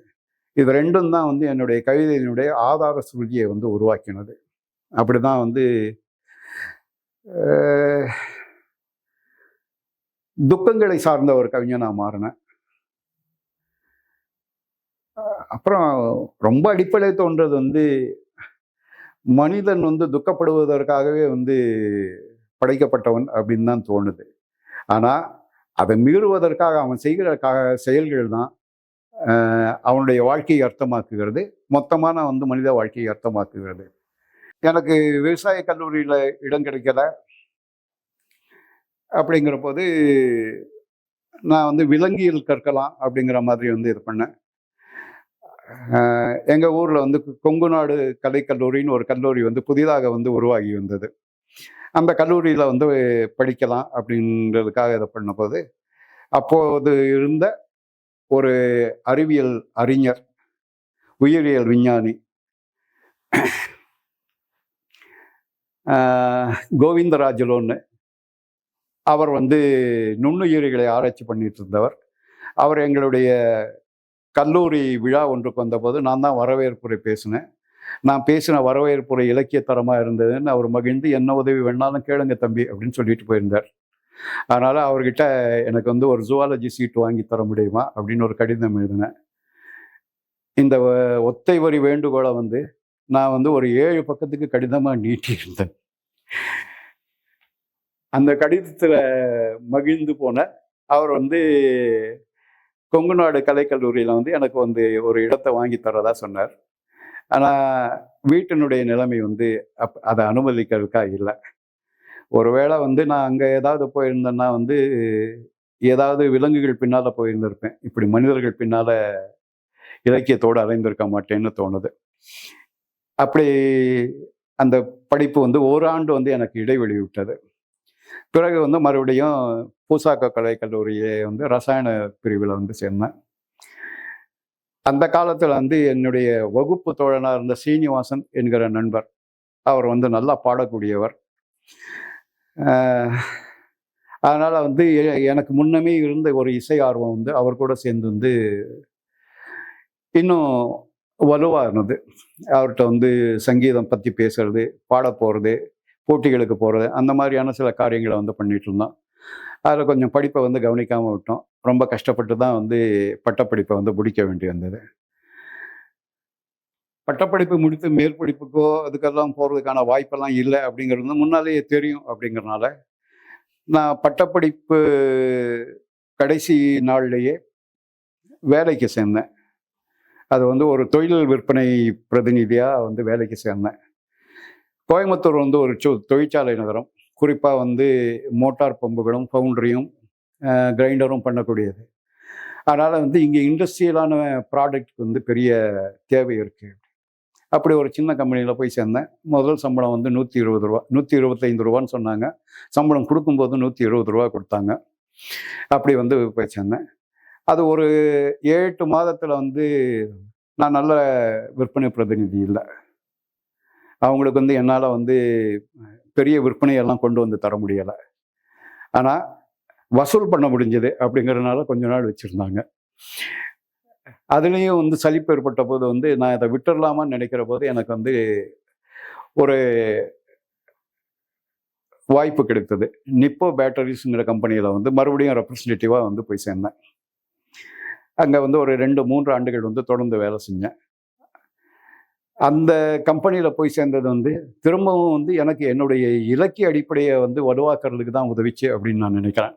இது ரெண்டும் தான் வந்து என்னுடைய கவிதையினுடைய ஆதார சுருதியை வந்து உருவாக்கினது. அப்படிதான் வந்து துக்கங்களை சார்ந்த ஒரு கவிஞனா மாறினேன். அப்புறம் ரொம்ப அடிப்படை தோன்றது வந்து மனிதன் வந்து துக்கப்படுவதற்காகவே வந்து படைக்கப்பட்டவன் அப்படின்னு தான் தோணுது. ஆனால் அதை மீறுவதற்காக அவன் செய்கிற செயல்கள் தான் அவனுடைய வாழ்க்கையை அர்த்தமாக்குகிறது. மொத்தமான வந்து மனித வாழ்க்கையை அர்த்தமாக்குகிறது. எனக்கு விவசாய கல்லூரியில் இடம் கிடைக்கல. அப்படிங்கிற போது நான் வந்து விலங்கியல் கற்கலாம் அப்படிங்கிற மாதிரி வந்து இது பண்ணேன். எங்கள் ஊரில் வந்து கொங்கு நாடு கலைக்கல்லூரின்னு ஒரு கல்லூரி வந்து புதிதாக வந்து உருவாகி வந்தது. அந்த கல்லூரியில் வந்து படிக்கலாம் அப்படின்றதுக்காக இதை பண்ண போது அப்போது இருந்த ஒரு அறிவியல் அறிஞர், உயிரியல் விஞ்ஞானி கோவிந்தராஜலோன்னு, அவர் வந்து நுண்ணுயிரிகளை ஆராய்ச்சி பண்ணிட்டு இருந்தவர். அவர் எங்களுடைய கல்லூரி விழா ஒன்றுக்கு வந்தபோது நான் தான் வரவேற்புரை பேசினேன். நான் பேசின வரவேற்புரை இலக்கியத்தரமாக இருந்ததுன்னு அவர் மகிழ்ந்து, என்ன உதவி வேணாலும் கேளுங்க தம்பி அப்படின்னு சொல்லிட்டு போயிருந்தார். அதனால் அவர்கிட்ட எனக்கு வந்து ஒரு ஜுவாலஜி சீட் வாங்கி தர முடியுமா அப்படின்னு ஒரு கடிதம் எழுதினேன். இந்த ஒத்தை வரி வேண்டுகோளை வந்து நான் வந்து ஒரு 7 பக்கத்துக்கு கடிதமாக நீட்டியிருந்தேன். அந்த கடிதத்தில் மகிழ்ந்து போன அவர் வந்து கொங்கு நாடு கலைக்கல்லூரியில் வந்து எனக்கு வந்து ஒரு இடத்தை வாங்கி தரதா சொன்னார். ஆனால் வீட்டினுடைய நிலைமை வந்து அதை அனுமதிக்கிறதுக்கா இல்லை. ஒருவேளை வந்து நான் அங்கே ஏதாவது போயிருந்தேன்னா வந்து ஏதாவது விலங்குகள் பின்னால் போயிருந்திருப்பேன். இப்படி மனிதர்கள் பின்னால் இலக்கியத்தோடு அலைந்திருக்க மாட்டேன்னு தோணுது. அப்படி அந்த படிப்பு வந்து ஓராண்டு வந்து எனக்கு இடைவெளி விட்டது. பிறகு வந்து மறுபடியும் பூசாக்க கலைக்கல்லூரியை வந்து ரசாயன பிரிவில் வந்து சேர்ந்தேன். அந்த காலத்தில் வந்து என்னுடைய வகுப்பு தோழனாக இருந்த சீனிவாசன் என்கிற நண்பர், அவர் வந்து நல்லா பாடக்கூடியவர். அதனால் வந்து எனக்கு முன்னமே இருந்த ஒரு இசை ஆர்வம் வந்து அவர் கூட சேர்ந்து வந்து இன்னும் வலுவாக இருந்தது. அவர்கிட்ட வந்து சங்கீதம் பற்றி பேசுறது, பாட போகிறது, போட்டிகளுக்கு போகிறது, அந்த மாதிரியான சில காரியங்களை வந்து பண்ணிகிட்டு இருந்தோம். அதில் கொஞ்சம் படிப்பை வந்து கவனிக்காமல் விட்டோம். ரொம்ப கஷ்டப்பட்டு தான் வந்து பட்டப்படிப்பை வந்து முடிக்க வேண்டி வந்தது. பட்டப்படிப்பு முடித்து மேற்படிப்புக்கோ அதுக்கெல்லாம் போகிறதுக்கான வாய்ப்பெல்லாம் இல்லை அப்படிங்கிறது முன்னாலேயே தெரியும். அப்படிங்கிறனால நான் பட்டப்படிப்பு கடைசி நாள்லேயே வேலைக்கு சேர்ந்தேன். அது வந்து ஒரு தொழில் விற்பனை பிரதிநிதியாக வந்து வேலைக்கு சேர்ந்தேன். கோயம்புத்தூர் வந்து ஒரு தொழிற்சாலை நகரம். குறிப்பாக வந்து மோட்டார் பம்புகளும் ஃபவுண்டரியும் கிரைண்டரும் பண்ணக்கூடியது. அதனால் வந்து இங்கே இண்டஸ்ட்ரியலான ப்ராடக்ட் வந்து பெரிய தேவை இருக்குது. அப்படி ஒரு சின்ன கம்பெனியில் போய் சேர்ந்தேன். முதல் சம்பளம் வந்து 120 ரூபா, 125 ரூபான்னு சொன்னாங்க. சம்பளம் கொடுக்கும்போது 120 ரூபா கொடுத்தாங்க. அப்படி வந்து போய் சேர்ந்தேன். அது ஒரு 7-8 மாதத்தில் வந்து நான் நல்ல விற்பனை பிரதிநிதி இல்லை. அவங்களுக்கு வந்து என்னால் வந்து பெரிய விற்பனையெல்லாம் கொண்டு வந்து தர முடியலை. ஆனால் வசூல் பண்ண முடிஞ்சது அப்படிங்கிறதுனால கொஞ்ச நாள் வச்சுருந்தாங்க. அதுலேயும் வந்து சலிப்பு ஏற்பட்ட போது வந்து நான் இதை விட்டுடலாமான்னு நினைக்கிற போது எனக்கு வந்து ஒரு வாய்ப்பு கிடைத்தது. நிப்போ பேட்டரிஸ்ங்கிற கம்பெனியில் வந்து மறுபடியும் ரெப்ரஸன்டேட்டிவாக வந்து போய் சேர்ந்தேன். அங்கே வந்து ஒரு 2-3 ஆண்டுகள் வந்து தொடர்ந்து வேலை செஞ்சேன். அந்த கம்பெனியில் போய் சேர்ந்தது வந்து திரும்பவும் வந்து எனக்கு என்னுடைய இலக்கிய அடிப்படையை வந்து வலுவாக்குறதுக்கு தான் உதவிச்சு அப்படின்னு நான் நினைக்கிறேன்.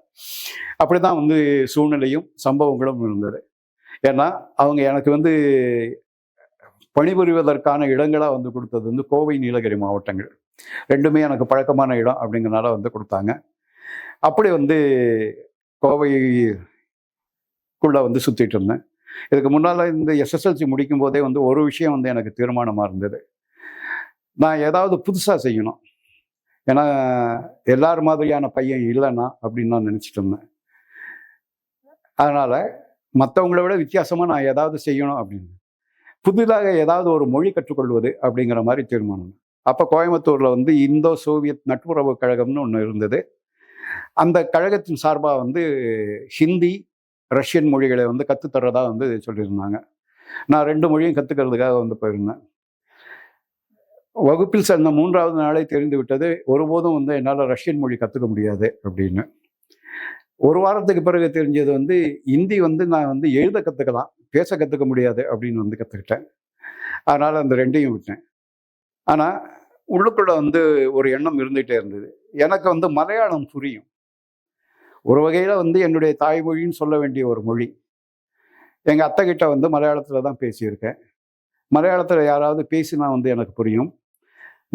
அப்படி தான் வந்து சூழ்நிலையும் சம்பவங்களும் இருந்தது. ஏன்னா அவங்க எனக்கு வந்து பணிபுரிவதற்கான இடங்களாக வந்து கொடுத்தது வந்து கோவை, நீலகிரி மாவட்டங்கள் ரெண்டுமே எனக்கு பழக்கமான இடம் அப்படிங்கிறனால வந்து கொடுத்தாங்க. அப்படி வந்து கோவைக்குள்ளே வந்து சுற்றிட்டு இருந்தேன். இதுக்கு முன்னால் இந்த SSLC முடிக்கும் போதே வந்து ஒரு விஷயம் வந்து எனக்கு தீர்மானமாக இருந்தது. நான் ஏதாவது புதுசாக செய்யணும். ஏன்னா எல்லார் மாதிரியான பையன் இல்லைன்னா அப்படின்னு நான் நினச்சிட்டு இருந்தேன். அதனால் மற்றவங்களை விட வித்தியாசமாக நான் ஏதாவது செய்யணும் அப்படின்னு புதிதாக ஏதாவது ஒரு மொழி கற்றுக்கொள்வது அப்படிங்கிற மாதிரி தீர்மானம். அப்போ கோயம்புத்தூரில் வந்து இந்தோ சோவியத் நட்புறவு கழகம்னு ஒன்று இருந்தது. அந்த கழகத்தின் சார்பாக வந்து ஹிந்தி, ரஷ்யன் மொழிகளை வந்து கற்றுத்தர்றதா வந்து சொல்லியிருந்தாங்க. நான் 2 மொழியும் கற்றுக்கிறதுக்காக வந்து போயிருந்தேன். வகுப்பில் சேர்ந்த 3வது நாளே தெரிந்து விட்டது, ஒருபோதும் வந்து என்னால் ரஷ்யன் மொழி கற்றுக்க முடியாது அப்படின்னு. ஒரு வாரத்துக்கு பிறகு தெரிஞ்சது வந்து ஹிந்தி வந்து நான் வந்து எழுத கற்றுக்கலாம், பேச கற்றுக்க முடியாது அப்படின்னு வந்து கற்றுக்கிட்டேன். அதனால் அந்த 2யும் விட்டேன். ஆனால் உள்ளுக்குள்ள வந்து ஒரு எண்ணம் இருந்துகிட்டே இருந்தது. எனக்கு வந்து மலையாளம் புரியும். ஒரு வகையில வந்து என்னுடைய தாய்மொழின்னு சொல்ல வேண்டிய ஒரு மொழி. எங்க அத்தை கிட்ட வந்து மலையாளத்துல தான் பேசியிருக்கேன். மலையாளத்துல யாராவது பேசினா வந்து எனக்கு புரியும்.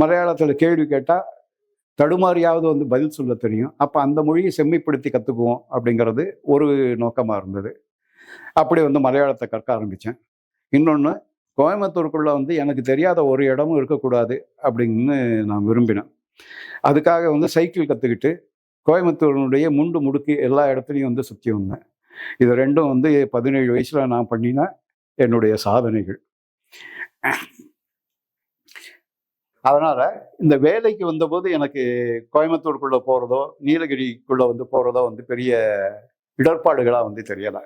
மலையாளத்துல கேள்வி கேட்டா தடுமாறியாவது வந்து பதில் சொல்ல தெரியும். அப்ப அந்த மொழியை செம்மைப்படுத்தி கத்துக்குவோம் அப்படிங்கிறது ஒரு நோக்கமா இருந்தது. அப்படி வந்து மலையாளத்தை கற்க ஆரம்பிச்சேன். இன்னொன்னு, கோயம்புத்தூருக்குள்ள வந்து எனக்கு தெரியாத ஒரு இடமும் இருக்கக்கூடாது அப்படின்னு நான் விரும்பினேன். அதுக்காக வந்து சைக்கிள் கத்துக்கிட்டு கோயம்புத்தூரினுடைய முண்டு முடுக்கு எல்லா இடத்துலையும் வந்து சுத்தி வந்தேன். இது 2ம் வந்து 17 வயசுல நான் பண்ணின என்னுடைய சாதனைகள். அதனால இந்த வேலைக்கு வந்தபோது எனக்கு கோயம்புத்தூருக்குள்ள போறதோ, நீலகிரிக்குள்ள வந்து போறதோ வந்து பெரிய இடர்பாடுகளா வந்து தெரியல.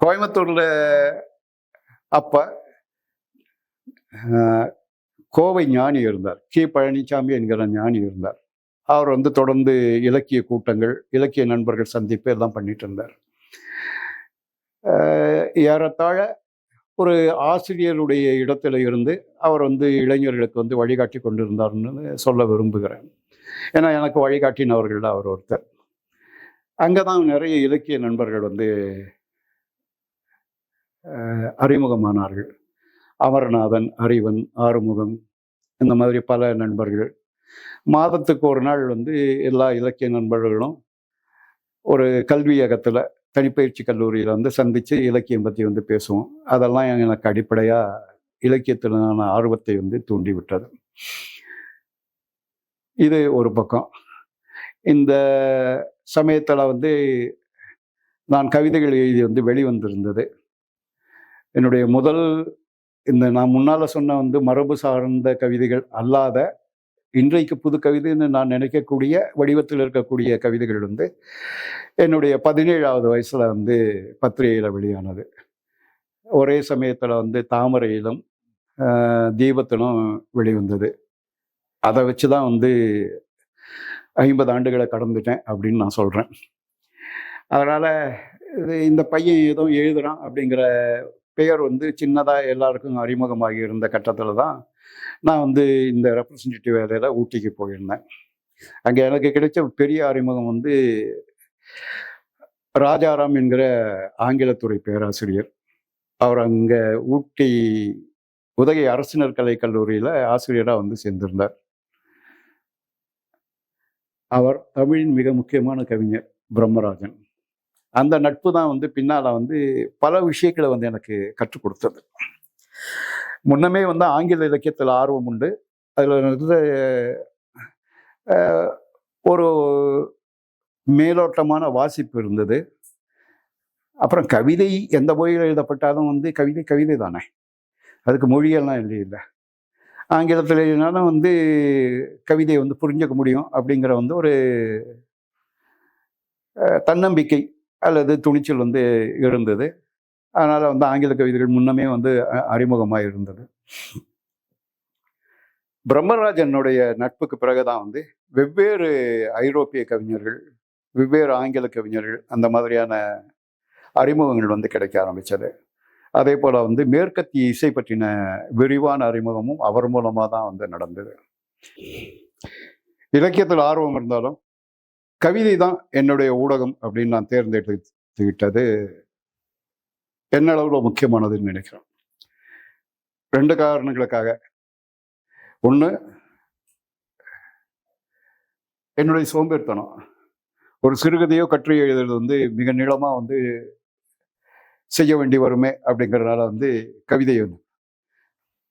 கோயம்புத்தூர்ல அப்ப அஹ், கோவை ஞானி இருந்தார். கி. பழனிசாமி என்கிற ஞானி இருந்தார். அவர் வந்து தொடர்ந்து இலக்கிய கூட்டங்கள், இலக்கிய நண்பர்கள் சந்திப்பு எல்லாம் பண்ணிட்டு இருந்தார். ஏறத்தாழ ஒரு ஆசிரியருடைய இடத்துல இருந்து அவர் வந்து இளைஞர்களுக்கு வந்து வழிகாட்டி கொண்டிருந்தார்னு சொல்ல விரும்புகிறேன். ஏன்னா எனக்கு வழிகாட்டினவர்கள் அவர் ஒருத்தர். அங்கதான் நிறைய இலக்கிய நண்பர்கள் வந்து அறிமுகமானார்கள். அமரநாதன், அறிவன், ஆறுமுகம், இந்த மாதிரி பல நண்பர்கள். மாதத்துக்கு ஒரு நாள் வந்து எல்லா இலக்கிய நண்பர்களும் ஒரு கல்வியகத்துல, தனிப்பயிற்சி கல்லூரியில வந்து சந்திச்சு இலக்கியம் பத்தி வந்து பேசுவோம். அதெல்லாம் எனக்கு அடிப்படையா இலக்கியத்திலான ஆர்வத்தை வந்து தூண்டி விட்டது. இது ஒரு பக்கம். இந்த சமயத்துல வந்து நான் கவிதைகள் எழுதி வந்து வெளிவந்திருந்தது. என்னுடைய முதல் இந்த நான் முன்னால சொன்ன வந்து மரபு சார்ந்த கவிதைகள் அல்லாத, இன்றைக்கு புது கவிதைன்னு நான் நினைக்கக்கூடிய வடிவத்தில் இருக்கக்கூடிய கவிதைகள் வந்து என்னுடைய 17வது வயசுல வந்து பத்திரிகையில வெளியானது. ஒரே சமயத்துல வந்து தாமரையிலும் தீபத்திலும் வெளிவந்தது. அதை வச்சுதான் வந்து 50 ஆண்டுகளை கடந்துட்டேன் அப்படின்னு நான் சொல்றேன். அதனால இந்த பையன் ஏதோ எழுதுறான் அப்படிங்கிற பெயர் வந்து சின்னதா எல்லாருக்கும் அறிமுகமாகி இருந்த கட்டத்துல தான் நான் வந்து இந்த ரெப்ரசன்டேட்டிவ் வேலையில ஊட்டிக்கு போயிருந்தேன். அங்க எனக்கு கிடைச்ச பெரிய அறிமுகம் வந்து ராஜாராம் என்கிற ஆங்கிலத்துறை பேராசிரியர். அவர் அங்க ஊட்டி உதகை அரசினர் கலை கல்லூரியில ஆசிரியரா வந்து சேர்ந்திருந்தார். அவர் தமிழின் மிக முக்கியமான கவிஞர் பிரம்மராஜன். அந்த நட்பு தான் வந்து பின்னால வந்து பல விஷயங்களை வந்து எனக்கு கற்றுக் கொடுத்தது. முன்னமே வந்து ஆங்கில இலக்கியத்தில் ஆர்வம் உண்டு. அதுல வந்து ஒரு மேலோட்டமான வாசிப்பு இருந்தது. அப்புறம் கவிதை எந்த மொழியில் எழுதப்பட்டாலும் வந்து கவிதை கவிதை தானே, அதுக்கு மொழியெல்லாம் இல்லை. ஆங்கிலத்தில் எழுதினாலும் வந்து கவிதையை வந்து புரிஞ்சுக்க முடியும் அப்படிங்கிற வந்து ஒரு தன்னம்பிக்கை அல்லது துணிச்சல் வந்து இருந்தது. அதனால வந்து ஆங்கில கவிதைகள் முன்னமே வந்து அறிமுகமாக இருந்தது. பிரம்மராஜனுடைய நட்புக்கு பிறகுதான் வந்து வெவ்வேறு ஐரோப்பிய கவிஞர்கள், வெவ்வேறு ஆங்கில கவிஞர்கள், அந்த மாதிரியான அறிமுகங்கள் வந்து கிடைக்க ஆரம்பிச்சது. அதே போல வந்து மேற்கத்திய இசை பற்றின விரிவான அறிமுகமும் அவர் மூலமா தான் வந்து நடந்தது. இலக்கியத்தில் ஆர்வம் இருந்தாலும் கவிதை தான் என்னுடைய ஊடகம் அப்படின்னு நான் தேர்ந்தெடுத்துக்கிட்டது என்ன அளவுல முக்கியமானதுன்னு நினைக்கிறேன். 2 காரணங்களுக்காக. ஒண்ணு, என்னுடைய சோம்பேறித்தனம். ஒரு சிறுகதையோ கட்டுரை எழுதுறது வந்து மிக நீளமா வந்து செய்ய வேண்டி வருமே அப்படிங்கிறதுனால வந்து கவிதை வந்து.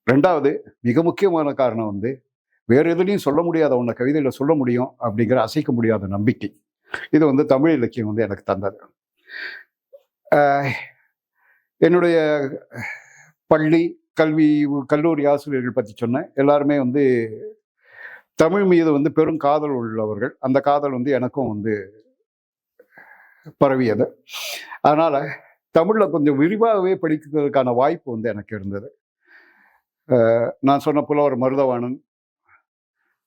2வது மிக முக்கியமான காரணம் வந்து வேற எதுலையும் சொல்ல முடியாத ஒன்றை கவிதையில சொல்ல முடியும் அப்படிங்கிற அசைக்க முடியாத நம்பிக்கை. இது வந்து தமிழ் இலக்கியம் வந்து எனக்கு தந்தது. என்னுடைய பள்ளி கல்வி கல்லூரி ஆசிரியர்கள் பற்றி சொன்னேன். எல்லாருமே வந்து தமிழ் மீது வந்து பெரும் காதல் உள்ளவர்கள். அந்த காதல் வந்து எனக்கும் வந்து பரவியது. அதனால தமிழ்ல கொஞ்சம் விரிவாகவே படிக்கிறதுக்கான வாய்ப்பு வந்து எனக்கு இருந்தது. நான் சொன்ன புலவர் மருதவாணன்,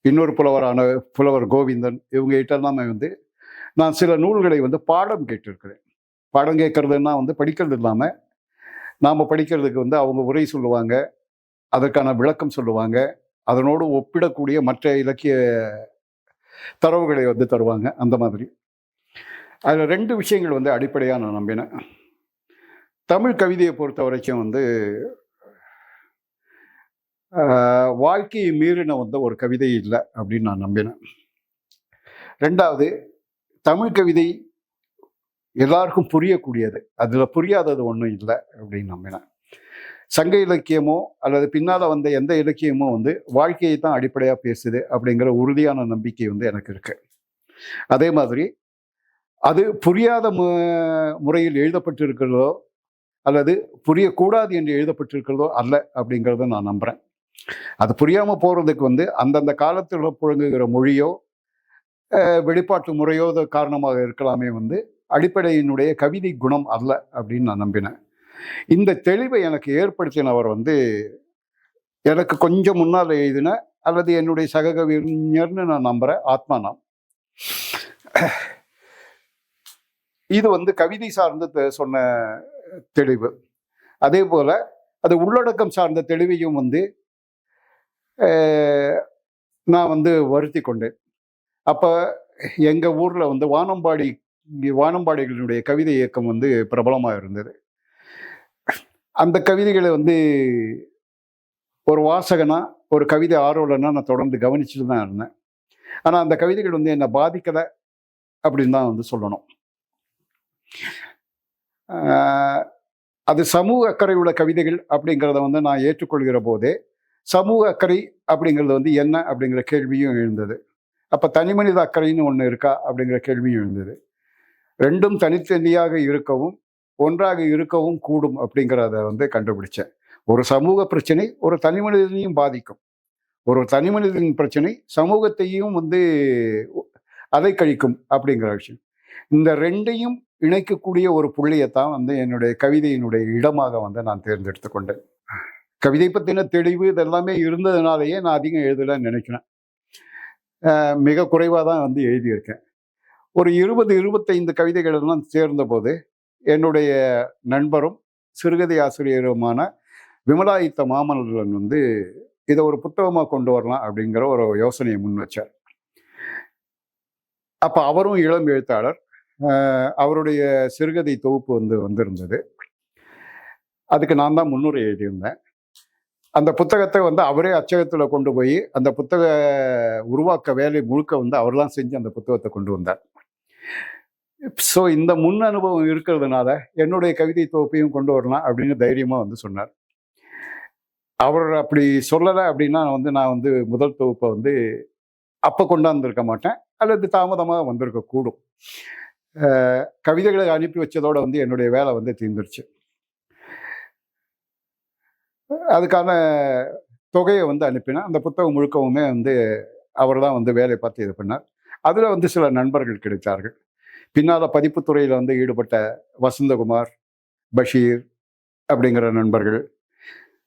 இன்னொரு புலவரான புலவர் கோவிந்தன், இவங்க கிட்டெல்லாம் வந்து நான் சில நூல்களை வந்து பாடம் கேட்டிருக்கிறேன். பாடம் கேட்கறதுன்னா வந்து படிக்கிறது இல்லாமல் நாம் படிக்கிறதுக்கு வந்து அவங்க உரை சொல்லுவாங்க, அதற்கான விளக்கம் சொல்லுவாங்க, அதனோடு ஒப்பிடக்கூடிய மற்ற இலக்கிய தரவுகளை வந்து தருவாங்க. அந்த மாதிரி அதில் 2 விஷயங்கள் வந்து அடிப்படையாக நான் நம்பினேன். தமிழ் கவிதையை பொறுத்த வரைக்கும் வந்து வாழ்க்கையை மீறின வந்து ஒரு கவிதை இல்லை அப்படின்னு நான் நம்பினேன். 2வது, தமிழ் கவிதை எல்லாருக்கும் புரியக்கூடியது, அதில் புரியாதது ஒன்றும் இல்லை அப்படின்னு நம்பினேன். சங்க இலக்கியமோ அல்லது பின்னால் வந்த எந்த இலக்கியமோ வந்து வாழ்க்கையை தான் அடிப்படையாக பேசுது அப்படிங்கிற உறுதியான நம்பிக்கை வந்து எனக்கு இருக்கு. அதே மாதிரி அது புரியாத முறையில் எழுதப்பட்டிருக்கிறதோ அல்லது புரியக்கூடாது என்று எழுதப்பட்டிருக்கிறதோ அல்ல அப்படிங்கிறத நான் நம்புகிறேன். அது புரியாமல் போகிறதுக்கு வந்து அந்தந்த காலத்தில் புழங்குகிற மொழியோ வெளிப்பாட்டு முறையோ காரணமாக இருக்கலாமே வந்து அடிப்படையினுடைய கவிதை குணம் அல்ல அப்படின்னு நான் நம்பினேன். இந்த தெளிவை எனக்கு ஏற்படுத்தினவர் வந்து எனக்கு கொஞ்சம் முன்னால் எழுதின அல்லது என்னுடைய சக கவிஞர்னு நான் நம்புகிறேன் ஆத்மானம். இது வந்து கவிதை சார்ந்து சொன்ன தெளிவு. அதே போல அது உள்ளடக்கம் சார்ந்த தெளிவையும் வந்து நான் வந்து வருத்தி கொண்டேன். அப்போ எங்கள் ஊரில் வந்து வானம்பாடிகளுடைய கவிதை இயக்கம் வந்து பிரபலமாக இருந்தது. அந்த கவிதைகளை வந்து ஒரு வாசகனா ஒரு கவிதை ஆர்வலனா நான் தொடர்ந்து கவனிச்சுட்டு தான் இருந்தேன். ஆனால் அந்த கவிதைகள் வந்து என்னை பாதிக்கலை அப்படின்னு தான் வந்து சொல்லணும். அது சமூக அக்கறை உள்ள கவிதைகள் அப்படிங்கிறத வந்து நான் ஏற்றுக்கொள்கிற போதே சமூக அக்கறை அப்படிங்கிறது வந்து என்ன அப்படிங்கிற கேள்வியும் எழுந்தது. அப்போ தனிமனித அக்கறைன்னு ஒன்று இருக்கா அப்படிங்கிற கேள்வியும் எழுந்தது. 2ம் தனித்தனியாக இருக்கவும் ஒன்றாக இருக்கவும் கூடும் அப்படிங்கிறத வந்து கண்டுபிடிச்சேன். ஒரு சமூக பிரச்சனை ஒரு தனி மனிதனையும் பாதிக்கும். ஒரு தனி மனிதனின் பிரச்சனை சமூகத்தையும் வந்து அலைக்கழிக்கும் அப்படிங்கிற விஷயம். இந்த 2ஐயும் இணைக்கக்கூடிய ஒரு புள்ளியைத்தான் வந்து என்னுடைய கவிதையினுடைய இடமாக வந்து நான் தேர்ந்தெடுத்து கொண்டேன். கவிதை பற்றின தெளிவு இதெல்லாமே இருந்ததுனாலேயே நான் அதிகம் எழுதலைன்னு நினைக்கிறேன். மிக குறைவாக தான் வந்து எழுதியிருக்கேன். ஒரு 20-25 கவிதைகள் எல்லாம் சேர்ந்த போது என்னுடைய நண்பரும் சிறுகதை ஆசிரியருமான விமலாயித்த மாமல்லன் வந்து இதை ஒரு புத்தகமாக கொண்டு வரலாம் அப்படிங்கிற ஒரு யோசனையை முன் வச்சார். அப்போ அவரும் இளம் எழுத்தாளர். அவருடைய சிறுகதை தொகுப்பு வந்திருந்தது. அதுக்கு நான் தான் முன்னுரை எழுதியிருந்தேன். அந்த புத்தகத்தை வந்து அவரே அச்சகத்தில் கொண்டு போய் அந்த புத்தக உருவாக்க வேலை முழுக்க வந்து அவர் தான் செஞ்சு அந்த புத்தகத்தை கொண்டு வந்தார். ஸோ இந்த முன் அனுபவம் இருக்கிறதுனால என்னுடைய கவிதை தொகுப்பையும் கொண்டு வரலாம் அப்படின்னு தைரியமாக வந்து சொன்னார். அவர் அப்படி சொல்லலை அப்படின்னா நான் வந்து முதல் தொகுப்பை வந்து அப்போ கொண்டாந்துருக்க மாட்டேன் அல்லது தாமதமாக வந்திருக்க கூடும். கவிதைகளை அனுப்பி வச்சதோடு வந்து என்னுடைய வேலை வந்து தீர்ந்துருச்சு. அதுக்கான தொகையை வந்து அனுப்பினேன். அந்த புத்தகம் முழுக்கவுமே வந்து அவர் தான் வந்து வேலை பார்த்து இது பண்ணார். அதில் வந்து சில நண்பர்கள் கிடைத்தார்கள். பின்னால் பதிப்புத்துறையில் வந்து ஈடுபட்ட வசந்தகுமார், பஷீர் அப்படிங்கிற நண்பர்கள்.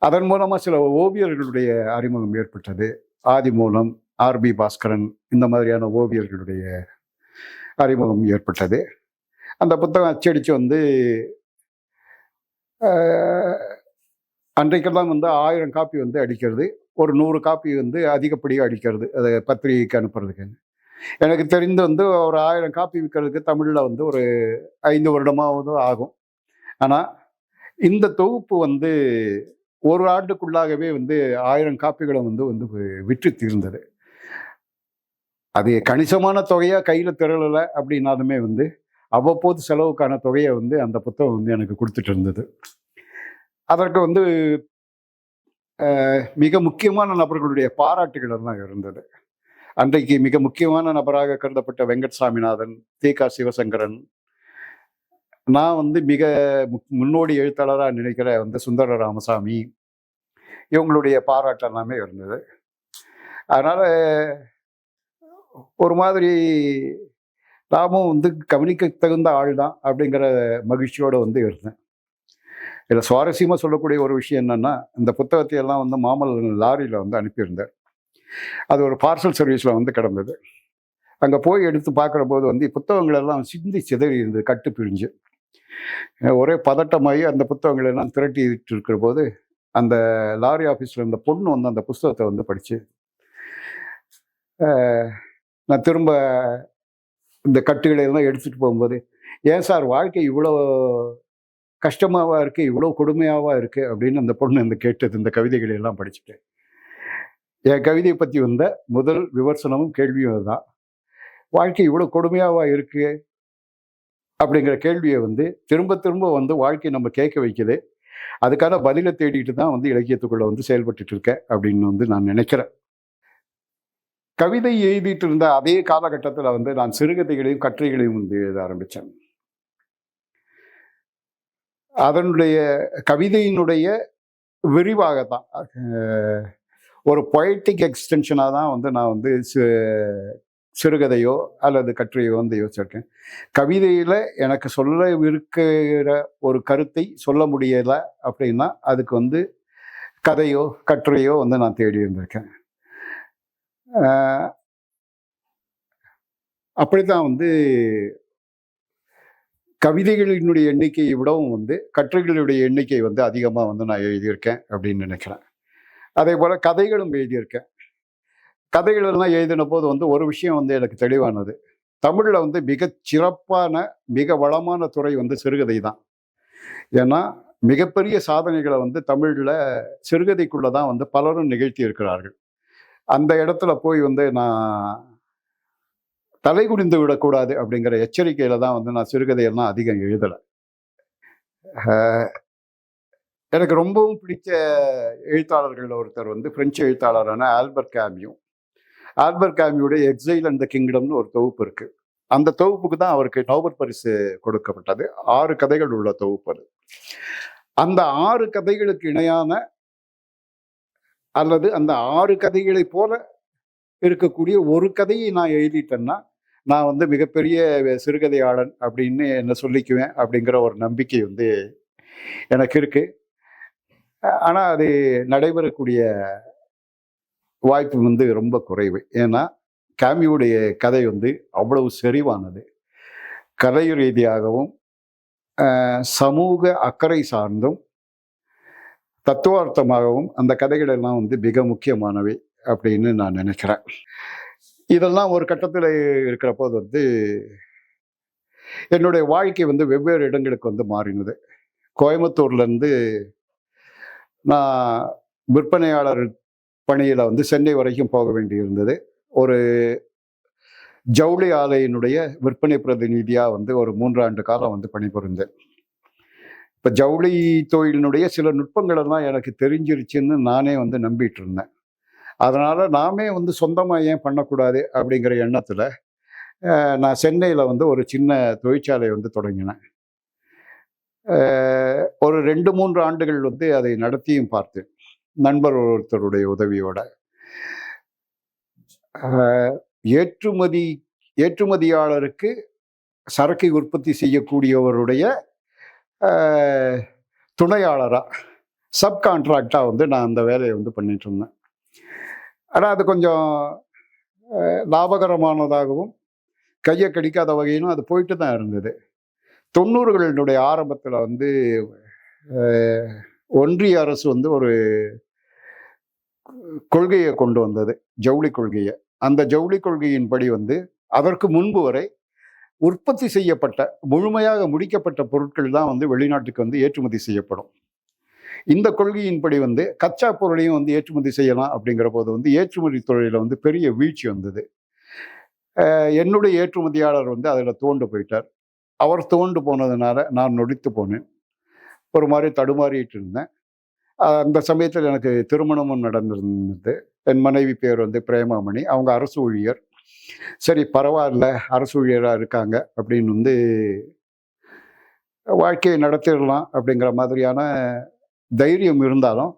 அதன் மூலமாக சில ஓவியர்களுடைய அறிமுகம் ஏற்பட்டது. ஆதிமூலம், ஆர்பி பாஸ்கரன், இந்த மாதிரியான ஓவியர்களுடைய அறிமுகம் ஏற்பட்டது. அந்த புத்தகம் அச்சடித்து வந்து அன்றைக்கெல்லாம் வந்து 1000 காப்பி வந்து அடிக்கிறது, ஒரு 100 காப்பி வந்து அதிகப்படியாக அடிக்கிறது, அதை பத்திரிகைக்கு அனுப்புறதுக்கு. எனக்கு தெரிந்து வந்து ஒரு 1000 காப்பி விற்கிறதுக்கு தமிழில் வந்து ஒரு 5 வருடமாவது ஆகும். ஆனால் இந்த தொகுப்பு வந்து ஒரு ஆண்டுக்குள்ளாகவே வந்து 1000 காப்பிகளை வந்து விற்று தீர்ந்தது. அது கணிசமான தொகையாக கையில் திரளலை அப்படின்னாலுமே வந்து அவ்வப்போது செலவுக்கான தொகையை வந்து அந்த புத்தகம் வந்து எனக்கு கொடுத்துட்டு இருந்தது. அதற்கு வந்து மிக முக்கியமான நபர்களுடைய பாராட்டுகள் எல்லாம் இருந்தது. அன்றைக்கு மிக முக்கியமான நபராக கருதப்பட்ட வெங்கட் சாமிநாதன், தி.க. சிவசங்கரன், நான் வந்து மிக முன்னோடி எழுத்தாளராக நினைக்கிற வந்து சுந்தர ராமசாமி, இவங்களுடைய பாராட்டு எல்லாமே இருந்தது. அதனால் ஒரு மாதிரி நாமும் வந்து கவனிக்க தகுந்த ஆள் தான் அப்படிங்கிற மகிழ்ச்சியோடு வந்து இருந்தேன். இதில் சுவாரஸ்யமாக சொல்லக்கூடிய ஒரு விஷயம் என்னென்னா, இந்த புத்தகத்தை எல்லாம் வந்து மாமல்லன் லாரியில் வந்து அனுப்பியிருந்தார். அது ஒரு பார்சல் சர்வீஸில் வந்து கிடந்தது. அங்கே போய் எடுத்து பார்க்குற போது வந்து புத்தகங்கள் எல்லாம் சிந்தி சிதறி இருந்தது, கட்டு பிரிஞ்சு. ஒரே பதட்டமாகி அந்த புத்தகங்கள் எல்லாம் திரட்டிட்டு இருக்கிற போது அந்த லாரி ஆஃபீஸில் இருந்த பொண்ணு வந்து அந்த புஸ்தகத்தை வந்து படித்து நான் திரும்ப இந்த கட்டுகளை எல்லாம் எடுத்துகிட்டு போகும்போது, ஏன் சார் வாழ்க்கை இவ்வளோ கஷ்டமாவா இருக்குது, இவ்வளோ கொடுமையாவா இருக்குது அப்படின்னு அந்த பொண்ணு இந்த கேட்டது இந்த கவிதைகளை எல்லாம் படிச்சுட்டு. என் கவிதையை பற்றி வந்த முதல் விமர்சனமும் கேள்வியும் அதுதான். வாழ்க்கை இவ்வளோ கொடுமையாவா இருக்குது அப்படிங்கிற கேள்வியை வந்து திரும்ப திரும்ப வந்து வாழ்க்கை நம்ம கேட்க வைக்குது. அதுக்கான பதிலை தேடிட்டு தான் வந்து இலக்கியத்துக்குள்ளே வந்து செயல்பட்டுட்டு இருக்கேன் அப்படின்னு வந்து நான் நினைக்கிறேன். கவிதை எழுதிட்டு இருந்த அதே காலகட்டத்தில் வந்து நான் சிறுகதைகளையும் கட்டுரைகளையும் வந்து எழுத ஆரம்பித்தேன். அதனுடைய கவிதையினுடைய விரிவாகத்தான் ஒரு பொயட்டிக் எக்ஸ்டென்ஷனாக தான் வந்து நான் வந்து சிறுகதையோ அல்லது கட்டுரையோ வந்து யோசிச்சிருக்கேன். கவிதையில் எனக்கு சொல்ல இருக்கிற ஒரு கருத்தை சொல்ல முடியலை அப்படின்னா அதுக்கு வந்து கதையோ கட்டுரையோ வந்து நான் தேடி இருந்திருக்கேன். அப்படித்தான் வந்து கவிதைகளினுடைய எண்ணிக்கையை விடவும் வந்து கட்டுரைகளுடைய எண்ணிக்கை வந்து அதிகமாக வந்து நான் எழுதியிருக்கேன் அப்படின்னு நினைக்கிறேன். அதே போல் கதைகளும் எழுதியிருக்கேன். கதைகளெல்லாம் எழுதின போது வந்து ஒரு விஷயம் வந்து எனக்கு தெளிவானது. தமிழில் வந்து மிகச் சிறப்பான மிக வளமான துறை வந்து சிறுகதை தான். ஏன்னா மிகப்பெரிய சாதனைகளை வந்து தமிழில் சிறுகதைக்குள்ளே தான் வந்து பலரும் நிகழ்த்தி இருக்கிறார்கள். அந்த இடத்துல போய் வந்து நான் தலை குனிந்து விடக்கூடாது அப்படிங்கிற எச்சரிக்கையில் தான் வந்து நான் சிறுகதையெல்லாம் அதிகம் எழுதலை. எனக்கு ரொம்பவும் பிடிச்ச எழுத்தாளர்கள் ஒருத்தர் வந்து பிரெஞ்சு எழுத்தாளரான ஆல்பர்ட் கேமியூ. ஆல்பர்ட் கேமியோடைய எக்ஸைல் அண்ட் த கிங்டம்னு ஒரு தொகுப்பு இருக்கு. அந்த தொகுப்புக்கு தான் அவருக்கு நோபல் பரிசு கொடுக்கப்பட்டது. 6 கதைகள் உள்ள தொகுப்பு அது. அந்த 6 கதைகளுக்கு இணையான அல்லது அந்த 6 கதைகளை போல இருக்கக்கூடிய ஒரு கதையை நான் எழுதிட்டேன்னா நான் வந்து மிகப்பெரிய சிறுகதையாளன் அப்படின்னு என்ன சொல்லிக்குவேன் அப்படிங்கிற ஒரு நம்பிக்கை வந்து எனக்கு இருக்கு. ஆனால் அது நடைபெறக்கூடிய வாய்ப்பு வந்து ரொம்ப குறைவு. ஏன்னா கேமியோடைய கதை வந்து அவ்வளவு செறிவானது. கலை ரீதியாகவும் சமூக அக்கறை சார்ந்தும் தத்துவார்த்தமாகவும் அந்த கதைகள் எல்லாம் வந்து மிக முக்கியமானவை அப்படின்னு நான் நினைக்கிறேன். இதெல்லாம் ஒரு கட்டத்தில் இருக்கிற போது வந்து என்னுடைய வாழ்க்கை வந்து வெவ்வேறு இடங்களுக்கு வந்து மாறினது. கோயம்புத்தூர்லேருந்து நான் விற்பனையாளர் பணியில் வந்து சென்னை வரைக்கும் போக வேண்டியிருந்தது. ஒரு ஜவுளி ஆலையினுடைய விற்பனை பிரதிநிதியாக வந்து ஒரு 3 ஆண்டு காலம் வந்து பணிபுரிந்தேன். இப்போ ஜவுளி தொழிலினுடைய சில நுட்பங்களெல்லாம் எனக்கு தெரிஞ்சிருச்சுன்னு நானே வந்து நம்பிட்டு இருந்தேன். அதனால் நாமே வந்து சொந்தமாக ஏன் பண்ணக்கூடாது அப்படிங்கிற எண்ணத்தில் நான் சென்னையில் வந்து ஒரு சின்ன தொழிற்சாலை வந்து தொடங்கினேன். ஒரு 2-3 ஆண்டுகள் வந்து அதை நடத்தியும் பார்த்தேன் நண்பர் ஒருத்தருடைய உதவியோட. ஏற்றுமதியாளருக்கு சரக்கை உற்பத்தி செய்யக்கூடியவருடைய துணையாளராக சப்கான்ட்ராக்டாக வந்து நான் அந்த வேலையை வந்து பண்ணிட்டு இருந்தேன். ஆனால் அது கொஞ்சம் லாபகரமானதாகவும் கையை கடிக்காத வகையிலும் அது போயிட்டு தான் இருந்தது. 90களினுடைய ஆரம்பத்தில் வந்து ஒன்றிய அரசு வந்து ஒரு கொள்கையை கொண்டு வந்தது, ஜவுளி கொள்கையை. அந்த ஜவுளி கொள்கையின்படி வந்து அதற்கு முன்பு வரை உற்பத்தி செய்யப்பட்ட முழுமையாக முடிக்கப்பட்ட பொருட்கள் தான் வந்து வெளிநாட்டுக்கு வந்து ஏற்றுமதி செய்யப்படும். இந்த கொள்கையின்படி வந்து கச்சா பொருளையும் வந்து ஏற்றுமதி செய்யலாம் அப்படிங்கிற போது வந்து ஏற்றுமதி தொழிலில் வந்து பெரிய வீழ்ச்சி வந்தது. என்னுடைய ஏற்றுமதியாளர் வந்து அதில் துவண்டு போயிட்டார். அவர் துவண்டு போனதுனால நான் நொடித்து போனேன். ஒரு மாதிரி தடுமாறிட்டு இருந்தேன். அந்த சமயத்தில் எனக்கு திருமணமும் நடந்திருந்தது. என் மனைவி பேர் வந்து பிரேமாமணி. அவங்க அரசு ஊழியர். சரி பரவாயில்ல, அரசு ஊழியராக இருக்காங்க அப்படின்னு வந்து வாழ்க்கையை நடத்திடலாம் அப்படிங்கிற மாதிரியான தைரியம் இருந்தாலும்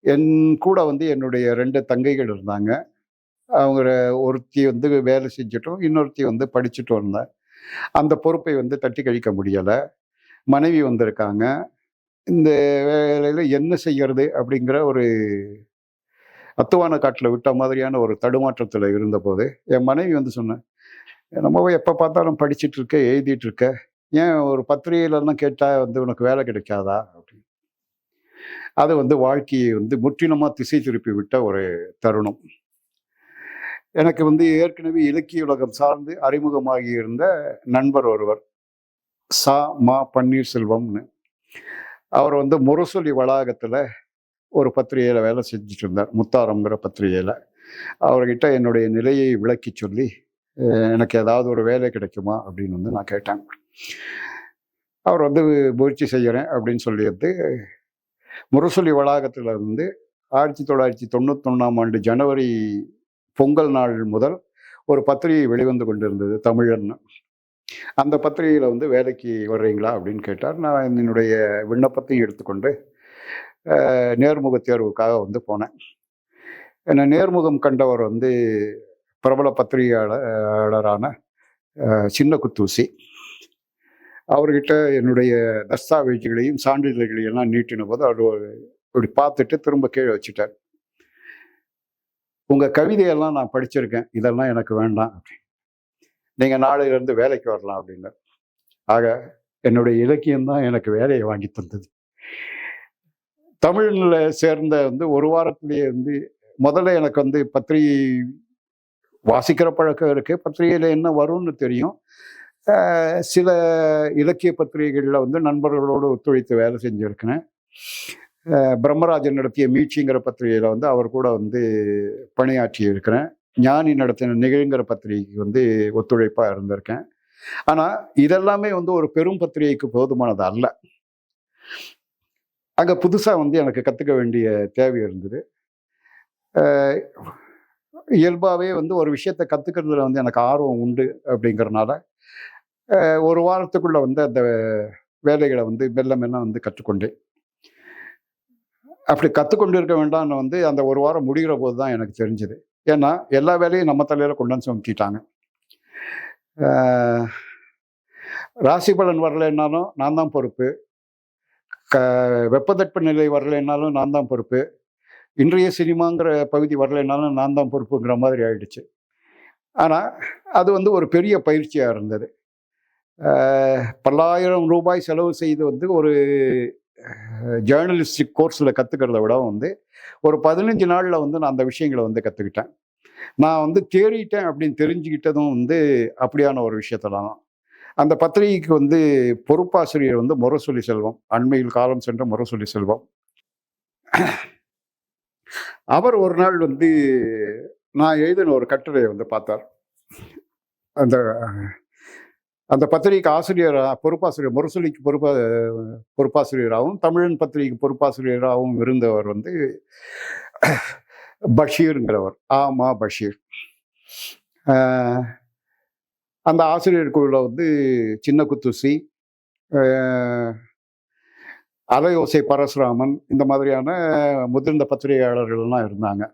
என் கூட வந்து என்னுடைய 2 தங்கைகள் இருந்தாங்க. அவங்க ஒருத்தி வந்து வேலை செஞ்சுட்டும் இன்னொருத்தி வந்து படிச்சுட்டு வந்தேன். அந்த பொறுப்பை வந்து தட்டி கழிக்க முடியலை. மனைவி வந்திருக்காங்க. இந்த வேலையில் என்ன செய்கிறது அப்படிங்கிற ஒரு அத்துவான காட்டில் விட்ட மாதிரியான ஒரு தடுமாற்றத்தில் இருந்தபோது என் மனைவி வந்து சொன்னேன், நம்ம எப்போ பார்த்தாலும் படிச்சுட்டு இருக்க, எழுதிட்டு இருக்க, ஏன் ஒரு பத்திரிகையிலலாம் கேட்டால் வந்து உனக்கு வேலை கிடைக்காதா அப்படின்னு. அது வந்து வாழ்க்கையை வந்து முற்றிலுமாக திசை திருப்பி விட்ட ஒரு தருணம். எனக்கு வந்து ஏற்கனவே இலக்கிய உலகம் சார்ந்து அறிமுகமாகி இருந்த நண்பர் ஒருவர், சா மா பன்னீர்செல்வம்னு. அவர் வந்து முரசொலி வளாகத்தில் ஒரு பத்திரிகையில் வேலை செஞ்சுட்டு இருந்தார், முத்தாரம்ங்கிற பத்திரிகையில். அவர்கிட்ட என்னுடைய நிலையை விளக்கி சொல்லி எனக்கு ஏதாவது ஒரு வேலை கிடைக்குமா அப்படின்னு வந்து நான் கேட்டேன். அவர் வந்து முயற்சி செய்கிறேன் அப்படின்னு சொல்லிட்டு முரசொலி வளாகத்தில் இருந்து 1991 ஜனவரி பொங்கல் நாள் முதல் ஒரு பத்திரிகை வெளிவந்து கொண்டிருந்தது, தமிழன். அந்த பத்திரிகையில் வந்து வேலைக்கு வர்றீங்களா அப்படின்னு கேட்டார். நான் என்னுடைய விண்ணப்பத்தையும் எடுத்துக்கொண்டு நேர்முக தேர்வுக்காக வந்து போனேன். என்னை நேர்முகம் கண்டவர் வந்து பிரபல பத்திரிகையாளரான சின்ன குத்தூசி. அவர்கிட்ட என்னுடைய தஸ்தாவேஜுகளையும் சான்றிதழ்களையும் எல்லாம் நீட்டின போது அவர் இப்படி பார்த்துட்டு திரும்ப கீழே வச்சுட்டார். உங்கள் கவிதையெல்லாம் நான் படிச்சிருக்கேன், இதெல்லாம் எனக்கு வேண்டாம், நீங்கள் நாளையிலேருந்து வேலைக்கு வரலாம் அப்படின்னார். ஆக என்னுடைய இலக்கியம்தான் எனக்கு வேலையை வாங்கி தந்தது. தமிழில் சேர்ந்த வந்து ஒரு வாரத்திலேயே வந்து முதல்ல எனக்கு வந்து பத்திரிகை வாசிக்கிற பழக்கம் இருக்குது, பத்திரிகையில் என்ன வரும்னு தெரியும். சில இலக்கிய பத்திரிகைகளில் வந்து நண்பர்களோடு ஒத்துழைத்து வேலை செஞ்சுருக்கிறேன். பிரம்மராஜன் நடத்திய மீட்சிங்கிற பத்திரிகையில் வந்து அவர் கூட வந்து பணியாற்றி இருக்கிறேன். ஞானி நடத்தின நிகழ்ங்கிற பத்திரிகைக்கு வந்து ஒத்துழைப்பாக இருந்திருக்கேன். ஆனால் இதெல்லாமே வந்து ஒரு பெரும் பத்திரிகைக்கு போதுமானது அல்ல. அங்கே புதுசாக வந்து எனக்கு கற்றுக்க வேண்டிய தேவை இருந்தது. இயல்பாகவே வந்து ஒரு விஷயத்தை கற்றுக்கிறதுல வந்து எனக்கு ஆர்வம் உண்டு அப்படிங்கிறனால ஒரு வாரத்துக்குள்ளே வந்து அந்த வேலைகளை வந்து மெல்ல மெல்ல வந்து கற்றுக்கொண்டேன். அப்படி கற்றுக்கொண்டு இருக்க வேண்டாம்னு வந்து அந்த ஒரு வாரம் முடிகிற போது தான் எனக்கு தெரிஞ்சுது. ஏன்னா எல்லா வேலையும் நம்ம தலையில் கொண்டு வந்து சுமத்திட்டாங்க. ராசி பலன் வரலைன்னாலும் நான் தான் பொறுப்பு, வெப்பதட்ப நிலை வரலைன்னாலும் நான் தான் பொறுப்பு, இன்றைய சினிமாங்கிற பகுதி வரலைன்னாலும் நான் தான் பொறுப்புங்கிற மாதிரி ஆயிடுச்சு. ஆனால் அது வந்து ஒரு பெரிய பயிற்சியாக இருந்தது. பல்லாயிரம் ரூபாய் செலவு செய்து வந்து ஒரு ஜேர்னலிஸ்டிக் கோர்ஸில் கற்றுக்கிறத விட வந்து ஒரு 15 நாளில் வந்து நான் அந்த விஷயங்களை வந்து கற்றுக்கிட்டேன். நான் வந்து தேறிட்டேன் அப்படின்னு தெரிஞ்சுக்கிட்டதும் வந்து அப்படியான ஒரு விஷயத்துல தான். அந்த பத்திரிகைக்கு வந்து பொறுப்பாசிரியர் வந்து முரசொலி செல்வம், அண்மையில் காலம் சென்ற முரசொலி செல்வம். அவர் ஒரு நாள் வந்து நான் எழுதின ஒரு கட்டுரையை வந்து பார்த்தார். அந்த அந்த பத்திரிகைக்கு பொறுப்பாசிரியர், முரசொலிக்கு பொறுப்பாசிரியராகவும் தமிழன் பத்திரிகைக்கு பொறுப்பாசிரியராகவும் இருந்தவர் வந்து பஷீருங்கிறவர், ஆமா பஷீர். அந்த ஆசிரியர் குழுவில் வந்து சின்ன குத்துசி, அலையோசை பரசுராமன், இந்த மாதிரியான முதிர்ந்த பத்திரிகையாளர்கள்லாம் இருந்தாங்க.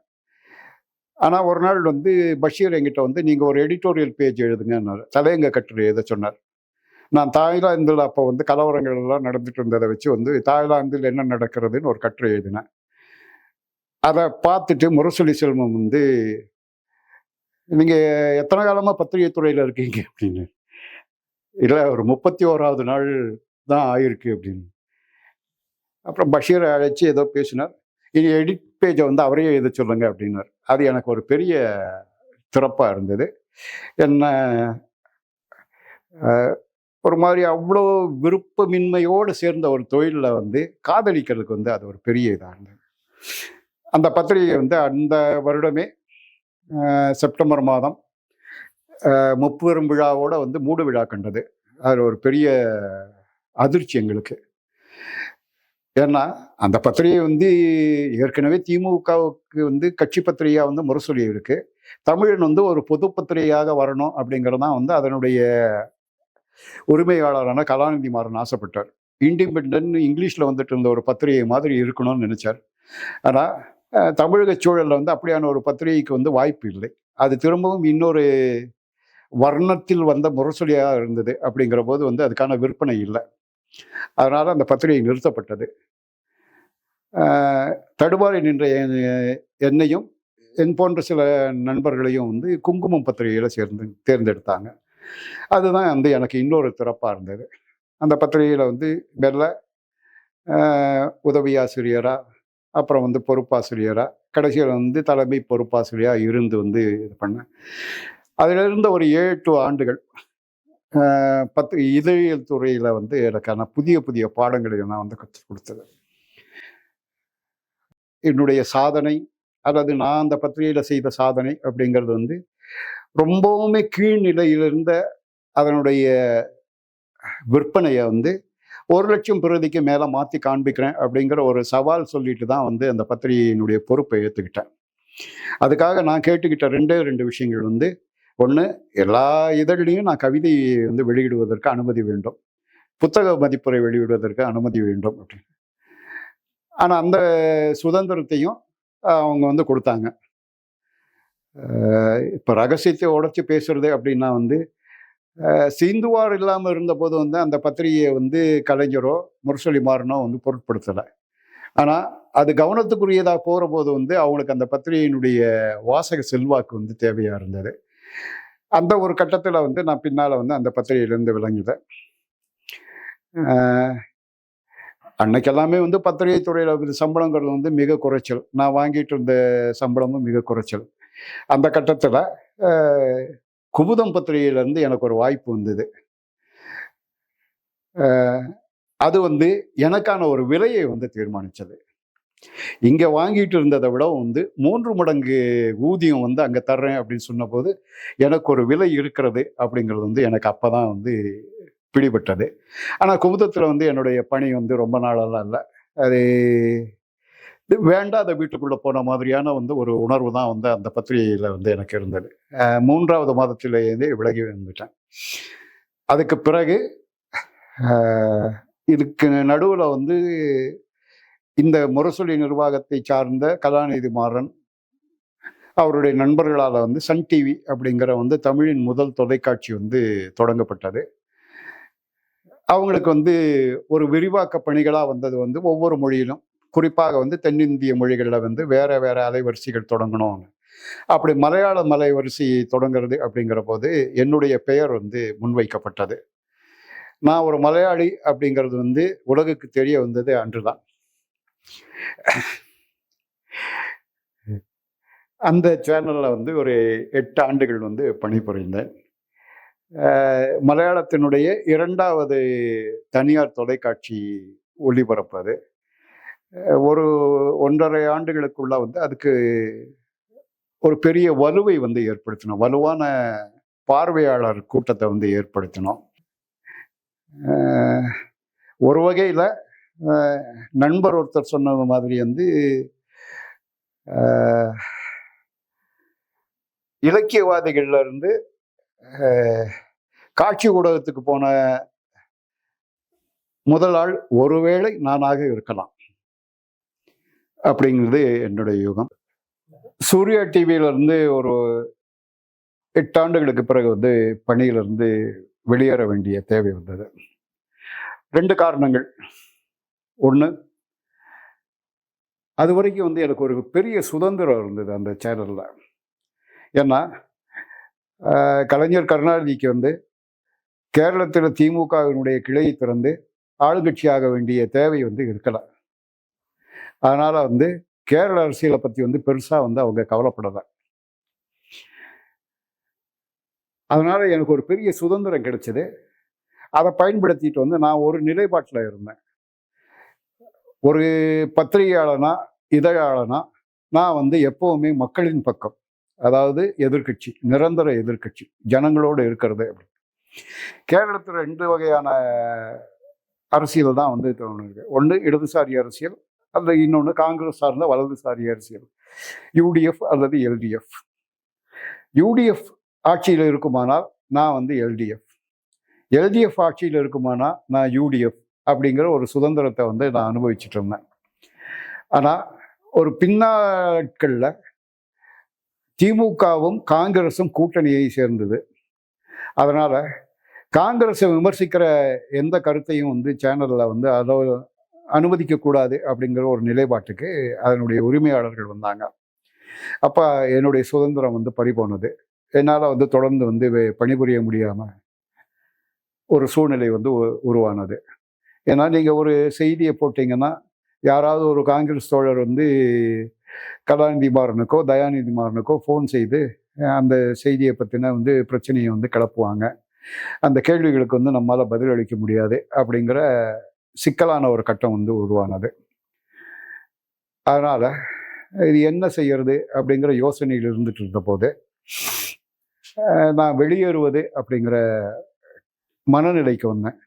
ஆனால் ஒரு நாள் வந்து பஷீர் என்கிட்ட வந்து நீங்கள் ஒரு எடிட்டோரியல் பேஜ் எழுதுங்கன்னாரு. தலையங்க கட்டுரை எழுத சொன்னார். நான் தாய்லாந்தில் அப்போ வந்து கலவரங்கள் எல்லாம் நடந்துட்டு இருந்ததை வச்சு வந்து தாய்லாந்தில் என்ன நடக்கிறதுன்னு ஒரு கட்டுரை எழுதினேன். அதை பார்த்துட்டு முரசொலி செல்வம் வந்து, நீங்கள் எத்தனை காலமாக பத்திரிகை துறையில் இருக்கீங்க அப்படின்னு. இல்லை, ஒரு 31வது நாள் தான் ஆயிருக்கு அப்படின்னு. அப்புறம் பஷீரை அழைச்சி ஏதோ பேசினார். இனி எடிட் பேஜை வந்து அவரே எழுத சொல்லுங்க அப்படின்னார். அது எனக்கு ஒரு பெரிய சிறப்பாக இருந்தது. என்ன ஒரு மாதிரி அவ்வளோ விருப்பமின்மையோடு சேர்ந்த ஒரு தொழிலில் வந்து காதலிக்கிறதுக்கு வந்து அது ஒரு பெரிய இதாக இருந்தது. அந்த பத்திரிகை வந்து அந்த வருடமே செப்டம்பர் மாதம் முப்பெரும் விழாவோட வந்து மூடு விழா கண்டது. அது ஒரு பெரிய அதிர்ச்சி எங்களுக்கு. ஏன்னா அந்த பத்திரிகை வந்து ஏற்கனவே திமுகவுக்கு வந்து கட்சி பத்திரிகையாக வந்து முரசொலி இருக்கு. தமிழன் வந்து ஒரு பொது பத்திரிகையாக வரணும் அப்படிங்கிறது தான் வந்து அதனுடைய உரிமையாளரான கலாநிதி மாறன் ஆசைப்பட்டார். இண்டிபெண்டன்ட் இங்கிலீஷில் வந்துட்டு இருந்த ஒரு பத்திரிகை மாதிரி இருக்கணும்னு நினைச்சார். ஆனால் தமிழக சூழலில் வந்து அப்படியான ஒரு பத்திரிகைக்கு வந்து வாய்ப்பு இல்லை. அது திரும்பவும் இன்னொரு வர்ணத்தில் வந்த முரசொலியாக இருந்தது. அப்படிங்கிற போது வந்து அதுக்கான விற்பனை இல்லை. அதனால் அந்த பத்திரிகை நிறுத்தப்பட்டது. தடுமாறி நின்ற என்னையும் என் போன்ற சில நண்பர்களையும் வந்து குங்குமம் பத்திரிகையில் தேர்ந்தெடுத்தாங்க. அதுதான் வந்து எனக்கு இன்னொரு சிறப்பாக இருந்தது. அந்த பத்திரிகையில் வந்து மெல்ல உதவி ஆசிரியராக, அப்புறம் வந்து பொறுப்பாசிரியராக, கடைசியில் வந்து தலைமை பொறுப்பாசிரியராக இருந்து வந்து இது பண்ணேன். அதிலிருந்து ஒரு 7-8 ஆண்டுகள் 10 இதழியல் துறையில் வந்து எனக்கான புதிய புதிய பாடங்களை நான் வந்து கற்றுக் கொடுத்தது. என்னுடைய சாதனை அல்லது நான் அந்த பத்திரிகையில் செய்த சாதனை அப்படிங்கிறது வந்து ரொம்பவுமே கீழ்நிலையில் இருந்த அதனுடைய விற்பனையை வந்து 1,00,000 பிரதிக்கு மேலே மாற்றி காண்பிக்கிறேன் அப்படிங்கிற ஒரு சவால் சொல்லிட்டு தான் வந்து அந்த பத்திரிகையினுடைய பொறுப்பை ஏற்றுக்கிட்டேன். அதுக்காக நான் கேட்டுக்கிட்ட 2 விஷயங்கள் வந்து, ஒன்று, எல்லா இதழ்லையும் நான் கவிதை வந்து வெளியிடுவதற்கு அனுமதி வேண்டும், புத்தக மதிப்புரை வெளியிடுவதற்கு அனுமதி வேண்டும் அப்படின்னு. ஆனால் அந்த சுதந்திரத்தையும் அவங்க வந்து கொடுத்தாங்க. இப்போ ரகசியத்தை உடைச்சி பேசுறது அப்படின்னா வந்து, சிந்துவார் இல்லாமல் இருந்தபோது வந்து அந்த பத்திரிகையை வந்து கலைஞரோ முரசொலிமாறனோ வந்து பொருட்படுத்தலை. ஆனால் அது கவனத்துக்குரியதாக போகிற போது வந்து அவங்களுக்கு அந்த பத்திரிகையினுடைய வாசக செல்வாக்கு வந்து தேவையாக இருந்தது. அந்த ஒரு கட்டத்தில் வந்து நான் பின்னால் வந்து அந்த பத்திரிகையிலேருந்து விளங்கினேன். அன்னைக்கெல்லாமே வந்து பத்திரிகை துறையில் சம்பளங்கிறது வந்து மிக குறைச்சல். நான் வாங்கிட்டு இருந்த சம்பளமும் மிக குறைச்சல். அந்த கட்டத்தில் குமுதம் பத்திரிகையிலேருந்து எனக்கு ஒரு வாய்ப்பு வந்தது. அது வந்து எனக்கான ஒரு விலையை வந்து தீர்மானித்தது. இங்கே வாங்கிட்டு இருந்ததை விட வந்து 3 மடங்கு ஊதியம் வந்து அங்கே தர்றேன் அப்படின்னு சொன்னபோது எனக்கு ஒரு விலை இருக்கிறது அப்படிங்கிறது வந்து எனக்கு அப்போ தான் வந்து பிடிபட்டது. ஆனால் குமுதத்தில் வந்து என்னுடைய பணி வந்து ரொம்ப நாளெல்லாம் இல்லை. அது வேண்டாத வீட்டுக்குள்ளே போன மாதிரியான வந்து ஒரு உணர்வு தான் வந்து அந்த பத்திரிகையில் வந்து எனக்கு இருந்தது. 3வது மாதத்திலேயே விலகி வந்துட்டேன். அதுக்கு பிறகு இதுக்கு நடுவில் வந்து இந்த முரசொலி நிர்வாகத்தை சார்ந்த கலாநிதி மாறன் அவருடைய நண்பர்களால் வந்து சன் டிவி அப்படிங்கிற வந்து தமிழின் முதல் தொலைக்காட்சி வந்து தொடங்கப்பட்டது. அவங்களுக்கு வந்து ஒரு விரிவாக்க பணிகளாக வந்தது வந்து ஒவ்வொரு மொழியிலும், குறிப்பாக வந்து தென்னிந்திய மொழிகளில் வந்து வேற வேற அலைவரிசைகள் தொடங்கணும்னு. அப்படி மலையாள அலைவரிசை தொடங்குறது அப்படிங்கிற போது என்னுடைய பெயர் வந்து முன்வைக்கப்பட்டது. நான் ஒரு மலையாளி அப்படிங்கிறது வந்து உலகுக்கு தெரிய வந்தது அன்றுதான். அந்த சேனலில் வந்து ஒரு 8 ஆண்டுகள் வந்து பணிபுரிந்தேன். மலையாளத்தினுடைய 2வது தனியார் தொலைக்காட்சி ஒளிபரப்பு அது. ஒரு 1.5 ஆண்டுகளுக்குள்ள வந்து அதுக்கு ஒரு பெரிய வலுவை வந்து ஏற்படுத்தினோம். வலுவான பார்வையாளர் கூட்டத்தை வந்து ஏற்படுத்தினோம். ஒரு வகையில் நண்பர் ஒருத்தர் சொன்ன மாதிரி வந்து இலக்கியவாதிகள்ல இருந்து காட்சி ஊடகத்துக்கு போன முதல் ஆள் ஒருவேளை நானாக இருக்கலாம் அப்படிங்கிறது என்னுடைய யூகம். சூர்யா டிவியிலிருந்து ஒரு 8 ஆண்டுகளுக்கு பிறகு வந்து பணியிலிருந்து வெளியேற வேண்டிய தேவை வந்தது. 2 காரணங்கள். ஒன்று, அது வரைக்கும் வந்து எனக்கு ஒரு பெரிய சுதந்திரம் இருந்தது அந்த சேனலில். ஏன்னா கலைஞர் கருணாநிதிக்கு வந்து கேரளத்தில் திமுகவினுடைய கிளையை திறந்து ஆளுங்கட்சியாக வேண்டிய தேவை வந்து இருக்கலை. அதனால் வந்து கேரள அரசியலை பற்றி வந்து பெருசாக வந்து அவங்க கவலைப்படலை. அதனால் எனக்கு ஒரு பெரிய சுதந்திரம் கிடைச்சது. அதை பயன்படுத்திட்டு வந்து நான் ஒரு நிலைப்பாட்டில் இருந்தேன். ஒரு பத்திரிகையாளனா, இதழாளனா நான் வந்து எப்போவுமே மக்களின் பக்கம், அதாவது எதிர்கட்சி, நிரந்தர எதிர்கட்சி, ஜனங்களோடு இருக்கிறது. அப்படி கேரளத்தில் 2 வகையான அரசியல் தான் வந்து தோணுது. ஒன்று இடதுசாரி அரசியல், அல்லது இன்னொன்று காங்கிரஸ் சார்ந்த வலதுசாரி அரசியல், யூடிஎஃப் அல்லது எல்டிஎஃப். யூடிஎஃப் ஆட்சியில் இருக்குமானால் நான் வந்து எல்டிஎஃப், எல்டிஎஃப் ஆட்சியில் இருக்குமானா நான் யூடிஎஃப் அப்படிங்கிற ஒரு சுதந்திரத்தை வந்து நான் அனுபவிச்சுட்டு இருந்தேன். ஆனால் ஒரு பின்னாட்களில் திமுகவும் காங்கிரஸும் கூட்டணியை சேர்ந்தது. அதனால் காங்கிரஸை விமர்சிக்கிற எந்த கருத்தையும் வந்து சேனலில் வந்து அதை அனுமதிக்கக்கூடாது அப்படிங்கிற ஒரு நிலைப்பாட்டுக்கு அதனுடைய உரிமையாளர்கள் வந்தாங்க. அப்போ என்னுடைய சுதந்திரம் வந்து பறிபோனது. என்னால் வந்து தொடர்ந்து வந்து பணிபுரிய முடியாமல் ஒரு சூழ்நிலை வந்து உருவானது. ஏன்னா நீங்கள் ஒரு செய்தியை போட்டிங்கன்னா யாராவது ஒரு காங்கிரஸ் தோழர் வந்து கலாநிதி மாறனுக்கோ தயாநிதி மாறனுக்கோ ஃபோன் செய்து அந்த செய்தியை பற்றின வந்து பிரச்சனையை வந்து கிளப்புவாங்க. அந்த கேள்விகளுக்கு வந்து நம்மளால் பதிலளிக்க முடியாது அப்படிங்கிற சிக்கலான ஒரு கட்டம் வந்து உருவானது. அதனால் இது என்ன செய்யறது அப்படிங்கிற யோசனையில் இருந்துட்டு இருந்த போது நான் வெளியேறுவது அப்படிங்கிற மனநிலைக்கு வந்தேன்.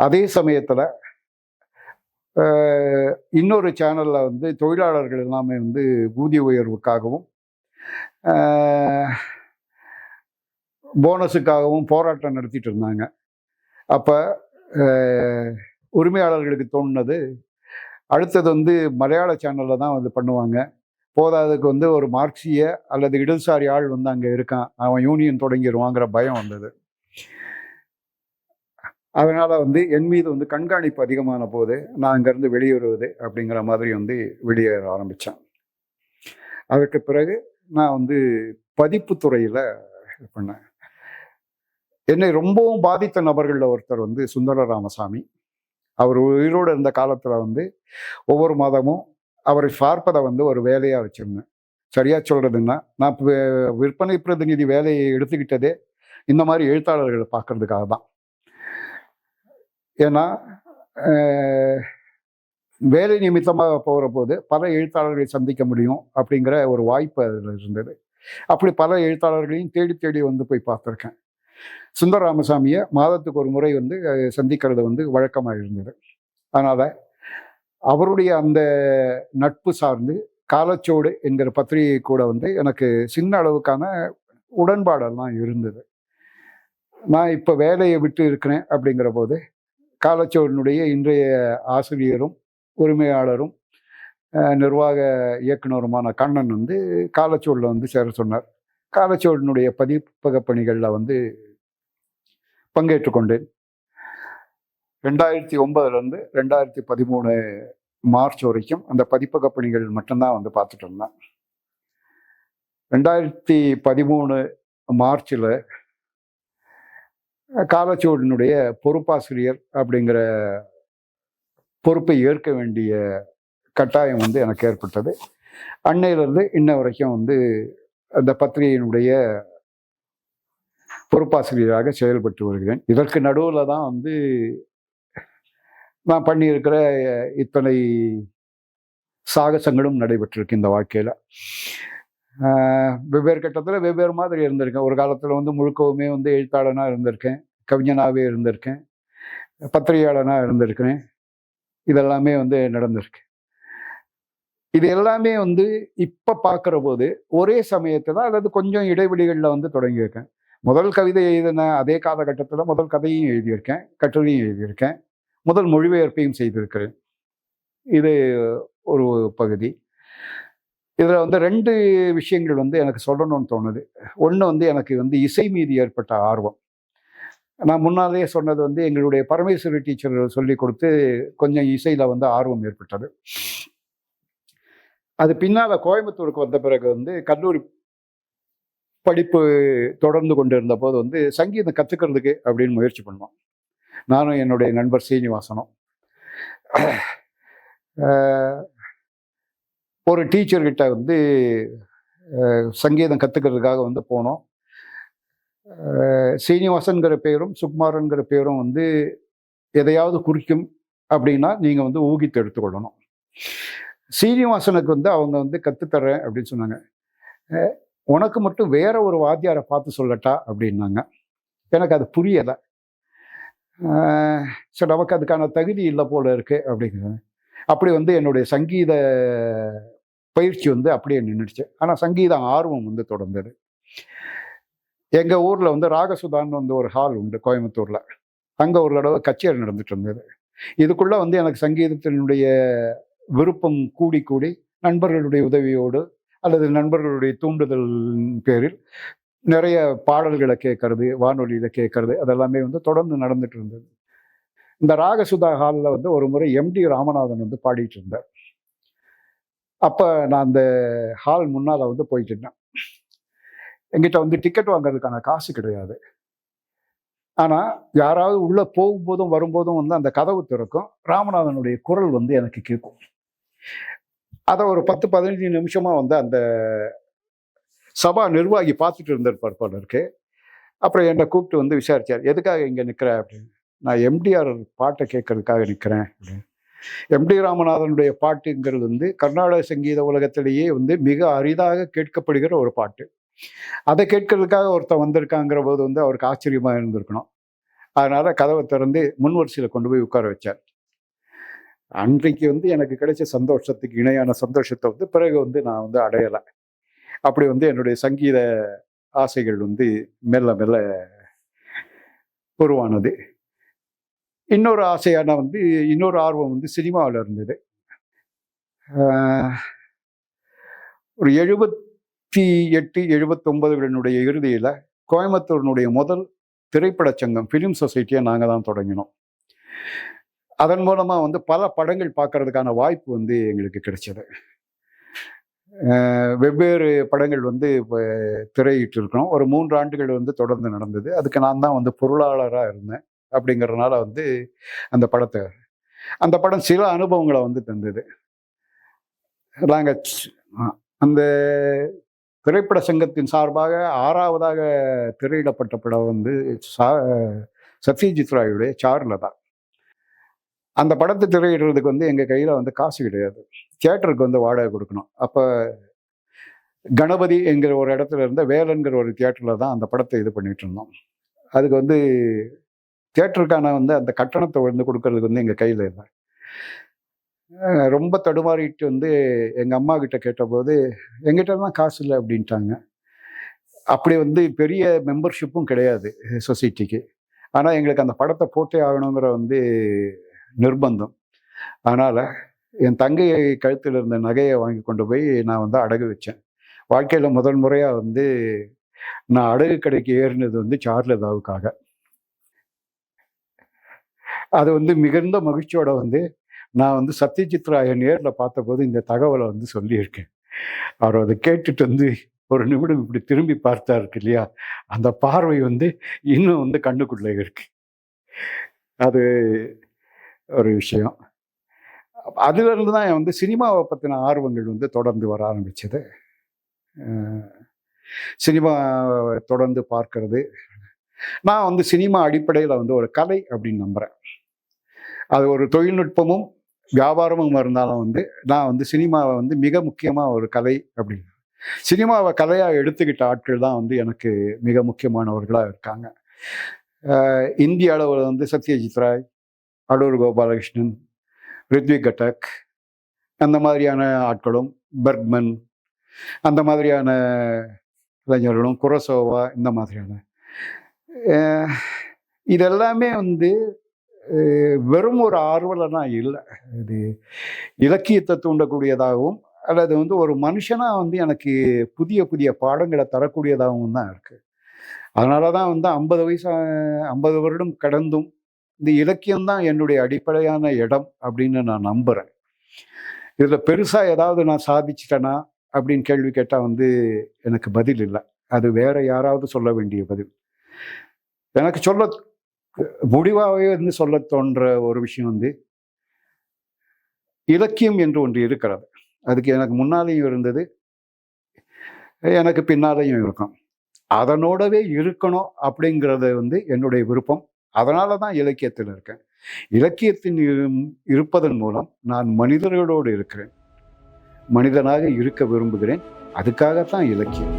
அதே சமயத்தில் இன்னொரு சேனலில் வந்து தொழிலாளர்கள் எல்லாமே வந்து ஊதிய உயர்வுக்காகவும் போனஸுக்காகவும் போராட்டம் நடத்திட்டு இருந்தாங்க. அப்போ உரிமையாளர்களுக்கு தோணுனது, அடுத்தது வந்து மலையாள சேனலில் தான் வந்து பண்ணுவாங்க, போதாதுக்கு வந்து ஒரு மார்க்சிய அல்லது இடதுசாரி ஆள் வந்து அங்கே இருக்கான், அவன் யூனியன் தொடங்கிடுவாங்கிற பயம் வந்தது. அதனால் வந்து என் மீது வந்து கண்காணிப்பு அதிகமான போது நான் அங்கேருந்து வெளியேறுவது அப்படிங்கிற மாதிரி வந்து வெளியேற ஆரம்பித்தேன். அதற்கு பிறகு நான் வந்து பதிப்பு துறையில் பண்ணேன். என்னை ரொம்பவும் பாதித்த நபர்களில் ஒருத்தர் வந்து சுந்தர ராமசாமி. அவர் உயிரோடு இருந்த காலத்தில் வந்து ஒவ்வொரு மாதமும் அவரை பார்ப்பதை வந்து ஒரு வேலையாக வச்சுருந்தேன். சரியாக சொல்கிறதுன்னா, நான் விற்பனை பிரதிநிதி வேலையை எடுத்துக்கிட்டதே இந்த மாதிரி எழுத்தாளர்களை பார்க்கறதுக்காக தான். ஏன்னா வேலை நிமித்தமாக போகிற போது பல எழுத்தாளர்களை சந்திக்க முடியும் அப்படிங்கிற ஒரு வாய்ப்பு அதில் இருந்தது. அப்படி பல எழுத்தாளர்களையும் தேடி தேடி வந்து போய் பார்த்துருக்கேன். சுந்தர ராமசாமியை மாதத்துக்கு ஒரு முறை வந்து சந்திக்கிறது வந்து வழக்கமாக இருந்தது. அதனால் அவருடைய அந்த நட்பு சார்ந்து காலச்சோடு என்கிற பத்திரிகை கூட வந்து எனக்கு சின்ன அளவுக்கான உடன்பாடெல்லாம் இருந்தது. நான் இப்போ வேலையை விட்டு இருக்கிறேன் அப்படிங்கிற போது காலச்சோடினுடைய இன்றைய ஆசிரியரும் உரிமையாளரும் நிர்வாக இயக்குனருமான கண்ணன் வந்து காலச்சோடில் வந்து சேர சொன்னார். காலச்சோடினுடைய பதிப்பக பணிகளில் வந்து பங்கேற்று கொண்டேன். 2009 2013 மார்ச் வரைக்கும் அந்த பதிப்பக பணிகள் மட்டும்தான் வந்து பார்த்துட்டு இருந்தேன். 2013 மார்ச்சில் காலச்சோடினுடைய பொறுப்பாசிரியர் அப்படிங்கிற பொறுப்பை ஏற்க வேண்டிய கட்டாயம் வந்து எனக்கு ஏற்பட்டது. அன்னையிலிருந்து இன்ன வரைக்கும் வந்து அந்த பத்திரிகையினுடைய பொறுப்பாசிரியராக செயல்பட்டு வருகிறேன். இதற்கு நடுவில் தான் வந்து நான் பண்ணியிருக்கிற இத்தனை சாகசங்களும் நடைபெற்றிருக்கு இந்த வாழ்க்கையில். வெவ்வேறு கட்டத்தில் வெவ்வேறு மாதிரி இருந்திருக்கேன். ஒரு காலத்தில் வந்து முழுக்கவுமே வந்து எழுத்தாளனாக இருந்திருக்கேன், கவிஞனாகவே இருந்திருக்கேன், பத்திரிகையாளனாக இருந்திருக்கிறேன். இதெல்லாமே வந்து நடந்திருக்கு. இது எல்லாமே வந்து இப்போ பார்க்குற போது ஒரே சமயத்தில் அல்லது கொஞ்சம் இடைவெளிகளில் வந்து தொடங்கியிருக்கேன். முதல் கவிதை எழுதின அதே காலகட்டத்தில் முதல் கதையும் எழுதியிருக்கேன், கட்டுரையும் எழுதியிருக்கேன், முதல் மொழிபெயர்ப்பையும் செய்திருக்கிறேன். இது ஒரு பகுதி. இதில் வந்து 2 விஷயங்கள் வந்து எனக்கு சொல்லணும்னு தோணுது. ஒன்று வந்து எனக்கு வந்து இசை மீது ஏற்பட்ட ஆர்வம். நான் முன்னாலே சொன்னது வந்து எங்களுடைய பரமேஸ்வரி டீச்சர் சொல்லி கொடுத்து கொஞ்சம் இசையில் வந்து ஆர்வம் ஏற்பட்டது. அது பின்னால் கோயம்புத்தூருக்கு வந்த பிறகு வந்து கல்லூரி படிப்பு தொடர்ந்து கொண்டு இருந்த போது வந்து சங்கீதம் கற்றுக்கிறதுக்கு அப்படின்னு முயற்சி பண்ணோம். நானும் என்னுடைய நண்பர் சீனிவாசனும் ஒரு டீச்சர்கிட்ட வந்து சங்கீதம் கற்றுக்கிறதுக்காக வந்து போனோம். சீனிவாசன்கிற பேரும் சுகுமாரன்கிற பேரும் வந்து எதையாவது குறிக்கும் அப்படின்னா நீங்கள் வந்து ஊகித்து எடுத்துக்கொள்ளணும். சீனிவாசனுக்கு வந்து அவங்க வந்து கற்றுத்தர்றேன் அப்படின்னு சொன்னாங்க. உனக்கு மட்டும் வேற ஒரு வாத்தியாரை பார்த்து சொல்லட்டா அப்படின்னாங்க. எனக்கு அது புரியலை. ஸோ நமக்கு அதுக்கான தகுதி இல்லை போல இருக்கு அப்படிங்கிறது. அப்படி வந்து என்னுடைய சங்கீத பயிற்சி வந்து அப்படியே நின்றுடுச்சு. ஆனால் சங்கீத ஆர்வம் வந்து தொடர்ந்தது. எங்கள் ஊரில் வந்து ராகசுதான்னு வந்து ஒரு ஹால் உண்டு கோயம்புத்தூரில். அங்கே ஒரு தடவை கச்சேரி நடந்துட்டு இருந்தது. இதுக்குள்ளே வந்து எனக்கு சங்கீதத்தினுடைய விருப்பம் கூடி கூடி நண்பர்களுடைய உதவியோடு அல்லது நண்பர்களுடைய தூண்டுதல் பேரில் நிறைய பாடல்களை கேட்கறது, வானொலியில் கேட்கறது, அதெல்லாமே வந்து தொடர்ந்து நடந்துட்டு இருந்தது. இந்த ராகசுதா ஹாலில் வந்து ஒரு முறை எம்டி ராமநாதன் வந்து பாடிட்டு இருந்தார். அப்போ நான் அந்த ஹால் முன்னால் வந்து போயிட்டு இருந்தேன். எங்கிட்ட வந்து டிக்கெட் வாங்குறதுக்கான காசு கிடையாது. ஆனால் யாராவது உள்ளே போகும்போதும் வரும்போதும் வந்து அந்த கதவு திறக்கும், ராமநாதனுடைய குரல் வந்து எனக்கு கேட்கும். அதை ஒரு 10-15 நிமிஷமா வந்து அந்த சபா நிர்வாகி பார்த்துட்டு இருந்திருப்பார் போல இருக்கு. அப்புறம் என்னை கூப்பிட்டு வந்து விசாரிச்சார், எதுக்காக இங்கே நிற்கிற அப்படின்னு. நான் எம்டிஆர் பாட்டை கேட்கறதுக்காக நிற்கிறேன் அப்படின்னு. எம்டி ராமநாதனுடைய பாட்டுங்கிறது வந்து கர்நாடக சங்கீத உலகத்திலேயே வந்து மிக அரிதாக கேட்கப்படுகிற ஒரு பாட்டு. அதை கேட்கறதுக்காக ஒருத்தன் வந்திருக்காங்கிற போது வந்து அவருக்கு ஆச்சரியமா இருந்திருக்கணும். அதனால கதவை திறந்து முன் வரிசையில் கொண்டு போய் உட்கார வச்சார். அன்றைக்கு வந்து எனக்கு கிடைச்ச சந்தோஷத்துக்கு இணையான சந்தோஷத்தை வந்து பிறகு வந்து நான் வந்து அடையலை. அப்படி வந்து என்னுடைய சங்கீத ஆசைகள் வந்து மெல்ல மெல்ல உருவானது. இன்னொரு ஆசையான வந்து இன்னொரு ஆர்வம் வந்து சினிமாவில் இருந்தது. ஒரு 78, 79களினுடைய இறுதியில் கோயம்புத்தூரினுடைய முதல் திரைப்பட சங்கம் ஃபிலிம் சொசைட்டியை நாங்கள் தான் தொடங்கினோம். அதன் மூலமாக வந்து பல படங்கள் பார்க்கறதுக்கான வாய்ப்பு வந்து எங்களுக்கு கிடைச்சது. வெவ்வேறு படங்கள் வந்து இப்போ திரையிட்டு இருக்கணும். ஒரு 3 ஆண்டுகள் வந்து தொடர்ந்து நடந்தது. அதுக்கு நான் தான் வந்து பொருளாளராக இருந்தேன். அப்படிங்கிறதுனால வந்து அந்த படம் சில அனுபவங்களை வந்து தந்தது. நாங்கள் அந்த திரைப்பட சங்கத்தின் சார்பாக 6வதாக திரையிடப்பட்ட படம் வந்து சத்யஜித் ராயுடைய சார்ல தான். அந்த படத்தை திரையிடுறதுக்கு வந்து எங்கள் கையில் வந்து காசு கிடையாது. தியேட்டருக்கு வந்து வாடகை கொடுக்கணும். அப்போ கணபதி என்கிற ஒரு இடத்துல இருந்த வேலன்கிற ஒரு தியேட்டரில் தான் அந்த படத்தை இது பண்ணிட்டு இருந்தோம். அதுக்கு வந்து தியேட்டருக்கான வந்து அந்த கட்டணத்தை வந்து கொடுக்கறதுக்கு வந்து எங்கள் கையில் இல்லை. ரொம்ப தடுமாறிட்டு வந்து எங்கள் அம்மா கிட்ட கேட்டபோது எங்கிட்ட தான் காசு இல்லை அப்படின்ட்டாங்க. அப்படி வந்து பெரிய மெம்பர்ஷிப்பும் கிடையாது சொசைட்டிக்கு. ஆனால் எங்களுக்கு அந்த படத்தை போட்டே ஆகணுங்கிற வந்து நிர்பந்தம். அதனால் என் தங்கை கழுத்தில் இருந்த நகையை வாங்கி கொண்டு போய் நான் வந்து அடகு வச்சேன். வாழ்க்கையில் முதல் முறையாக வந்து நான் அடகு கடைக்கு ஏறினது வந்து சார்லதாவுக்காக. அது வந்து மிகுந்த மகிழ்ச்சியோட வந்து நான் வந்து சத்யஜித் ராயை நேரில் பார்த்தபோது இந்த தகவலை வந்து சொல்லியிருக்கேன். அவர் அதை கேட்டுட்டு வந்து ஒரு நிமிடம் இப்படி திரும்பி பார்த்தா இருக்கு இல்லையா, அந்த பார்வை வந்து இன்னும் வந்து கண்ணுக்குள்ளே இருக்கு. அது ஒரு விஷயம். அதிலிருந்து தான் வந்து சினிமாவை பற்றின ஆர்வங்கள் வந்து தொடர்ந்து வர ஆரம்பிச்சது. சினிமாவை தொடர்ந்து பார்க்கறது. நான் வந்து சினிமா அடிப்படையில் வந்து ஒரு கலை அப்படின்னு நம்புகிறேன். அது ஒரு தொழில்நுட்பமும் வியாபாரமும் இருந்தாலும் வந்து நான் வந்து சினிமாவை வந்து மிக முக்கியமாக ஒரு கலை அப்படின்னு, சினிமாவை கலையாக எடுத்துக்கிட்ட ஆட்கள் தான் வந்து எனக்கு மிக முக்கியமானவர்களாக இருக்காங்க. இந்திய அளவில் வந்து சத்யஜித் ராய், அடூர் கோபாலகிருஷ்ணன், ரித்விக் கட்டக், அந்த மாதிரியான ஆட்களும், பெர்க்மன், அந்த மாதிரியான இளைஞர்களும், குரசோவா, இந்த மாதிரியான இதெல்லாமே வந்து வெறும் ஒரு ஆர்வலனா இல்லை. இது இலக்கியத்தை தூண்டக்கூடியதாகவும் அல்லது வந்து ஒரு மனுஷனாக வந்து எனக்கு புதிய புதிய பாடங்களை தரக்கூடியதாகவும் தான் இருக்குது. அதனால தான் வந்து 50 வருடம் கடந்தும் இந்த இலக்கியம்தான் என்னுடைய அடிப்படையான இடம் அப்படின்னு நான் நம்புகிறேன். இதில் பெருசாக ஏதாவது நான் சாதிச்சிட்டேனா அப்படின்னு கேள்வி கேட்டால் வந்து எனக்கு பதில் இல்லை. அது வேற யாராவது சொல்ல வேண்டிய பதில். எனக்கு சொல்ல முடிவாகவே வந்து சொல்ல தோன்ற ஒரு விஷயம் வந்து இலக்கியம் என்று ஒன்று இருக்கிறது. அதுக்கு எனக்கு முன்னாலேயும் இருந்தது, எனக்கு பின்னாலேயும் இருக்கும். அதனோடவே இருக்கணும் அப்படிங்கிறது வந்து என்னுடைய விருப்பம். அதனால தான் இலக்கியத்தில் இருக்கேன். இலக்கியத்தின் இருப்பதன் மூலம் நான் மனிதர்களோடு இருக்கிறேன், மனிதனாக இருக்க விரும்புகிறேன். அதுக்காகத்தான் இலக்கியம்.